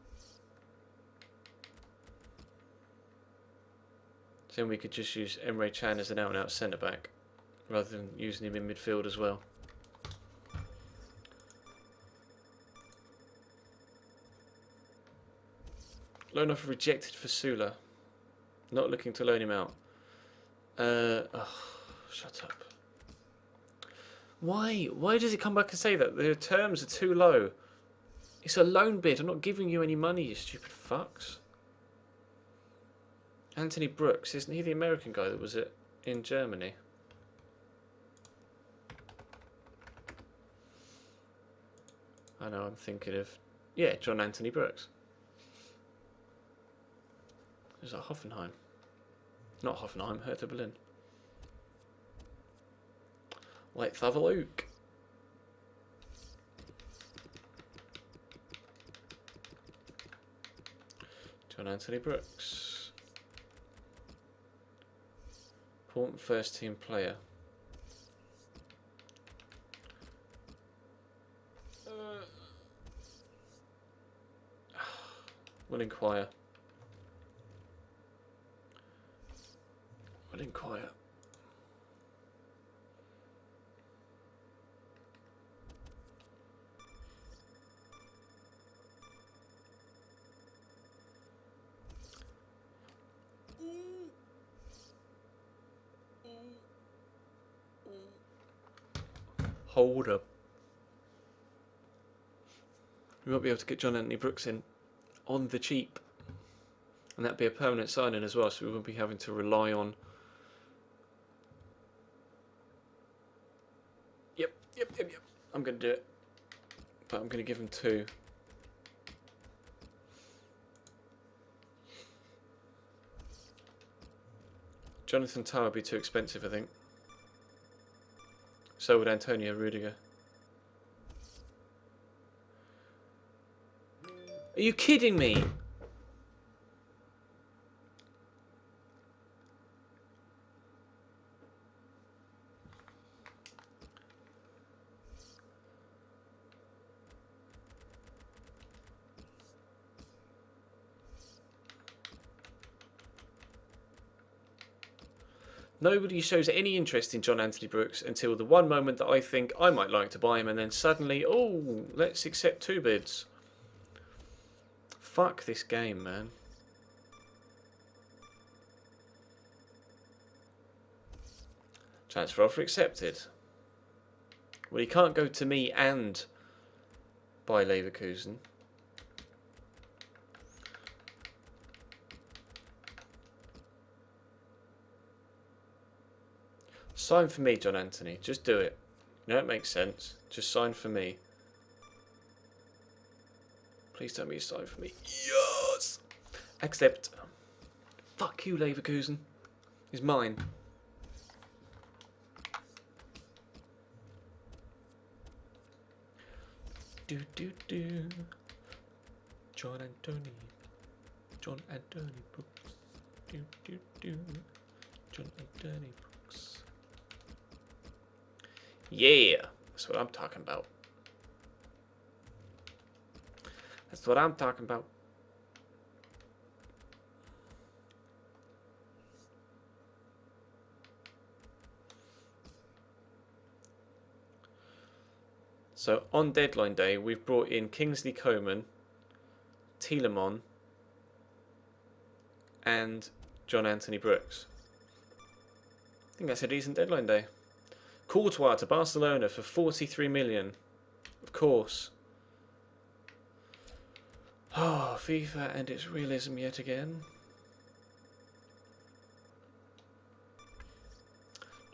Then we could just use Emre Can as an out-and-out centre-back, rather than using him in midfield as well. Loan offer rejected for Sula. Not looking to loan him out. Shut up. Why? Why does it come back and say that? The terms are too low. It's a loan bid. I'm not giving you any money, you stupid fucks. Anthony Brooks, isn't he the American guy that was in Germany? I know, I'm thinking of... Yeah, John Anthony Brooks. Is that Hoffenheim? Not Hoffenheim, Hertha Berlin. Let's have a look. John Anthony Brooks. Important first team player. We'll inquire. We'll inquire. Hold up. We won't be able to get John Anthony Brooks in on the cheap. And that'd be a permanent signing as well, so we won't be having to rely on... Yep. I'm going to do it. But I'm going to give him 2. Jonathan Tah would be too expensive, I think. So would Antonio Rudiger. Are you kidding me? Nobody shows any interest in John Anthony Brooks until the one moment that I think I might like to buy him, and then suddenly, oh, let's accept 2 bids. Fuck this game, man. Transfer offer accepted. Well, he can't go to me and buy Leverkusen. Sign for me, John Anthony. Just do it. You know, it makes sense. Just sign for me. Please tell me you sign for me. Yes! Accept. Fuck you, Leverkusen. He's mine. Do. John Anthony. John Anthony Brooks. Do. John Anthony Brooks. Yeah, that's what I'm talking about. That's what I'm talking about. So on deadline day, we've brought in Kingsley Coman, Tielemans, and John Anthony Brooks. I think that's a decent deadline day. Courtois to Barcelona for 43 million. Of course. Oh, FIFA and its realism yet again.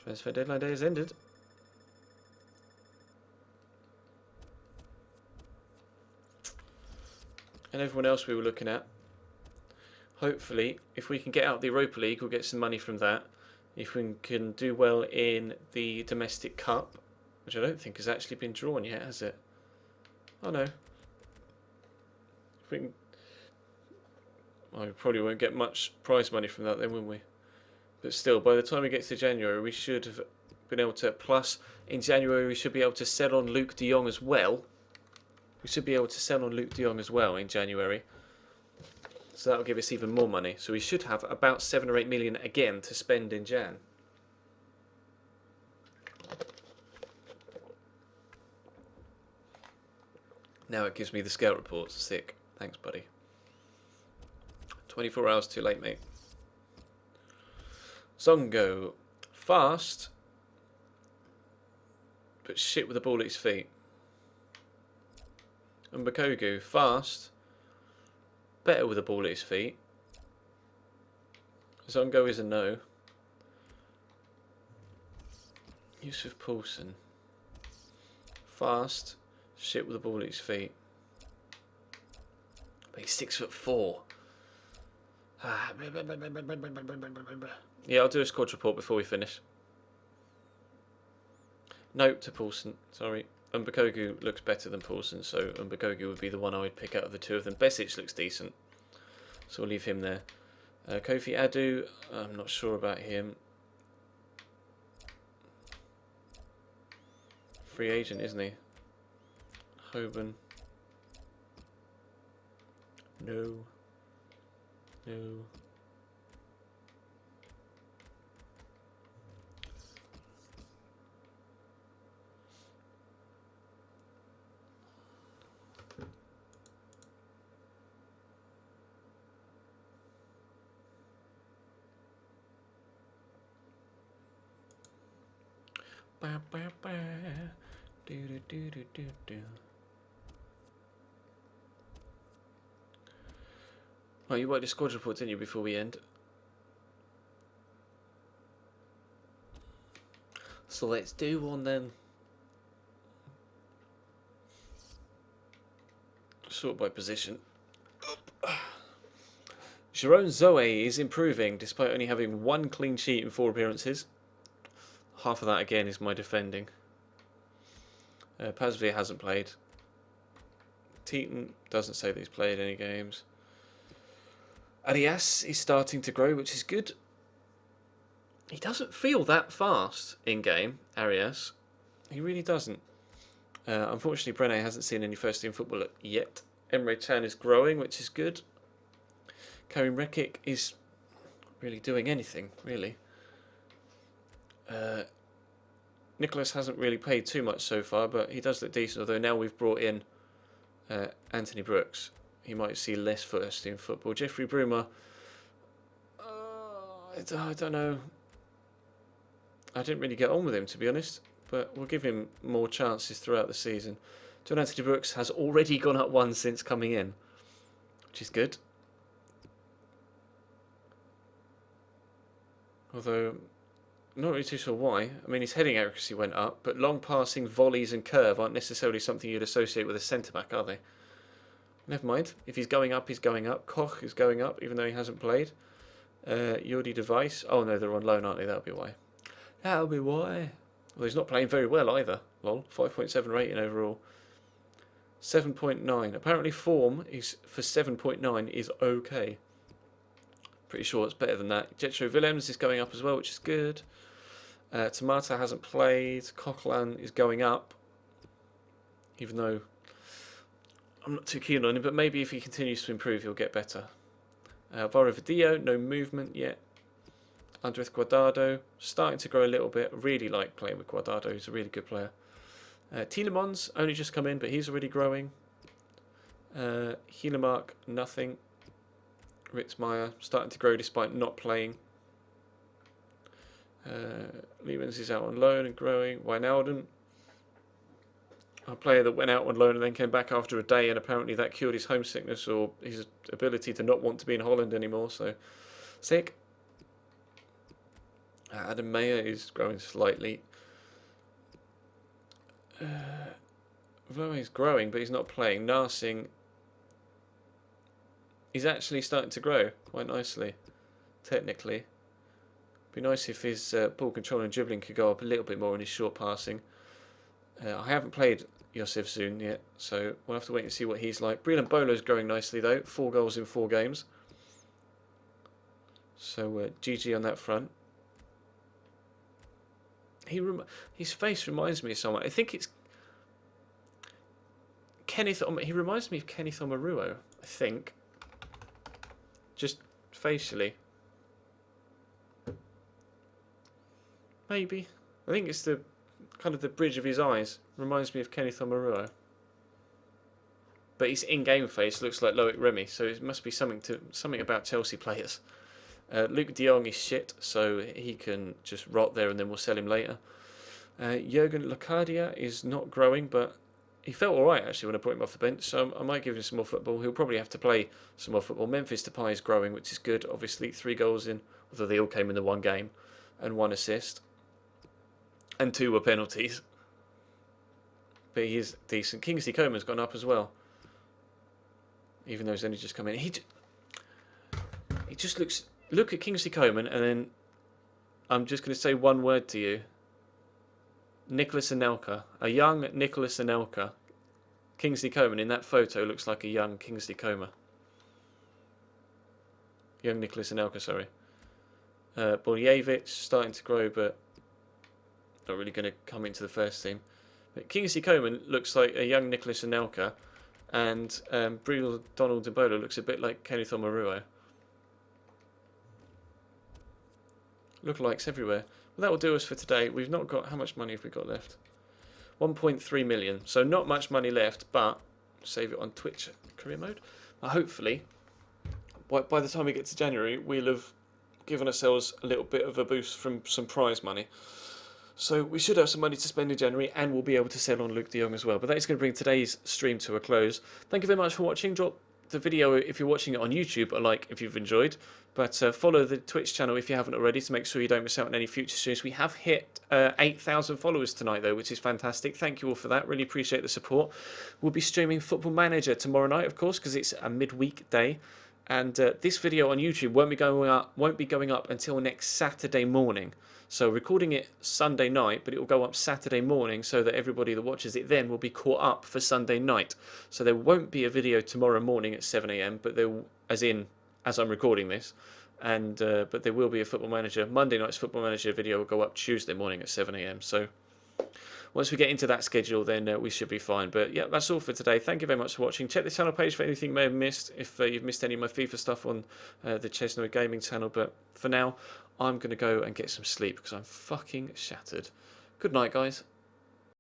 Transfer deadline day has ended. And everyone else we were looking at. Hopefully, if we can get out the Europa League, we'll get some money from that. If we can do well in the Domestic Cup, which I don't think has actually been drawn yet, has it? Oh no. If we can... Well, we probably won't get much prize money from that then, will we? But still, by the time we get to January, we should have been able to... Plus, in January, we should be able to sell on Luke de Jong as well. We should be able to sell on Luke de Jong as well in January. So that'll give us even more money. So we should have about 7 or 8 million again to spend in Jan. Now it gives me the scout reports. Sick. Thanks, buddy. 24 hours too late, mate. Zongo. Fast. But shit with the ball at his feet. And Bakogu. Fast. Better with the ball at his feet. Zongo is a no. Yusuf Poulsen. Fast. Shit with the ball at his feet. But he's 6'4". Yeah, I'll do a squad report before we finish. Note to Poulsen, sorry. Mbakogu looks better than Poulsen, so Mbakogu would be the one I would pick out of the two of them. Besic looks decent, so we'll leave him there. Kofi Adu, I'm not sure about him. Free agent, isn't he? Hoban. No. No. Ba, ba, ba. Do, do, do, do, do, do. Oh, you worked the squad report, didn't you, before we end? So let's do one then. Sort by position. Jerome Zoe is improving despite only having 1 clean sheet in 4 appearances. Half of that again is my defending. Pasveer hasn't played. Teton doesn't say that he's played any games. Arias is starting to grow, which is good. He doesn't feel that fast in game, Arias. He really doesn't. Unfortunately, Brene hasn't seen any first team football yet. Emre Can is growing, which is good. Karim Rekic is really doing anything, really. Nicholas hasn't really played too much so far, but he does look decent, although now we've brought in Anthony Brooks. He might see less first team football. Jeffrey Bruma, I don't know. I didn't really get on with him, to be honest, but we'll give him more chances throughout the season. John Anthony Brooks has already gone up 1 since coming in, which is good. Although, not really too sure why. I mean, his heading accuracy went up, but long passing, volleys and curve aren't necessarily something you'd associate with a centre-back, are they? Never mind. If he's going up, he's going up. Koch is going up, even though he hasn't played. Jordi Device. Oh, no, they're on loan, aren't they? That'll be why. That'll be why. Well, he's not playing very well either. Lol. 5.7 rating overall. 7.9. Apparently form is for 7.9 is okay. Pretty sure it's better than that. Jetro Willems is going up as well, which is good. Tamata hasn't played. Coquelin is going up, even though I'm not too keen on him, but maybe if he continues to improve, he'll get better. Varo Vadillo, no movement yet. Andres Guardado, starting to grow a little bit. Really like playing with Guardado, he's a really good player. Tielemans, only just come in, but he's already growing. Hielemark, nothing. Ritzmeier, starting to grow despite not playing. Liemans is out on loan and growing. Wijnaldum, a player that went out on loan and then came back after a day, and apparently that cured his homesickness or his ability to not want to be in Holland anymore, so sick. Adam Mayer is growing slightly. Vloe is growing, but he's not playing. Narsing, he's actually starting to grow quite nicely, technically. Be nice if his ball control and dribbling could go up a little bit more in his short passing. I haven't played Yosef Zun yet, so we'll have to wait and see what he's like. Breland Bolo's growing nicely though, 4 goals in 4 games. So GG on that front. His face reminds me of someone. I think it's Kenneth. He reminds me of Kenneth Omaruo, I think. Just facially. Maybe. I think it's the kind of the bridge of his eyes. Reminds me of Kenneth Omaruo. But his in-game face looks like Loic Remy, so it must be something about Chelsea players. Luke de Jong is shit, so he can just rot there and then we'll sell him later. Jurgen Locadia is not growing, but he felt alright actually when I brought him off the bench, so I might give him some more football. He'll probably have to play some more football. Memphis Depay is growing, which is good. Obviously, 3 goals in, although they all came in the 1 game, and 1 assist. And 2 were penalties. But he is decent. Kingsley Coman's gone up as well, even though he's only just come in. He just looks... Look at Kingsley Coman, and then I'm just going to say one word to you. Nicholas Anelka. A young Nicholas Anelka. Kingsley Coman in that photo looks like a young Kingsley Coman. Young Nicholas Anelka, sorry. Boljevich starting to grow, but not really going to come into the first team. But Kingsley Coman looks like a young Nicholas Anelka, and Breel Donald Debola looks a bit like Kenneth Omaruo. Lookalikes everywhere. Well, that will do us for today. We've not got... How much money have we got left? 1.3 million. So not much money left, but save it on Twitch career mode. But hopefully, by the time we get to January, we'll have given ourselves a little bit of a boost from some prize money. So we should have some money to spend in January, and we'll be able to sell on Luke de Jong as well. But that is going to bring today's stream to a close. Thank you very much for watching. Drop the video if you're watching it on YouTube, a like if you've enjoyed. But follow the Twitch channel if you haven't already to make sure you don't miss out on any future streams. We have hit 8,000 followers tonight though, which is fantastic. Thank you all for that. Really appreciate the support. We'll be streaming Football Manager tomorrow night, of course, because it's a midweek day. And this video on YouTube won't be going up until next Saturday morning. So recording it Sunday night, but it will go up Saturday morning so that everybody that watches it then will be caught up for Sunday night. So there won't be a video tomorrow morning at 7 AM, but there, as I'm recording this, and but there will be a Football Manager. Monday night's Football Manager video will go up Tuesday morning at 7 AM. So once we get into that schedule, then we should be fine. But yeah, that's all for today. Thank you very much for watching. Check the channel page for anything you may have missed, if you've missed any of my FIFA stuff on the Chesno Gaming channel. But for now, I'm going to go and get some sleep because I'm fucking shattered. Good night, guys.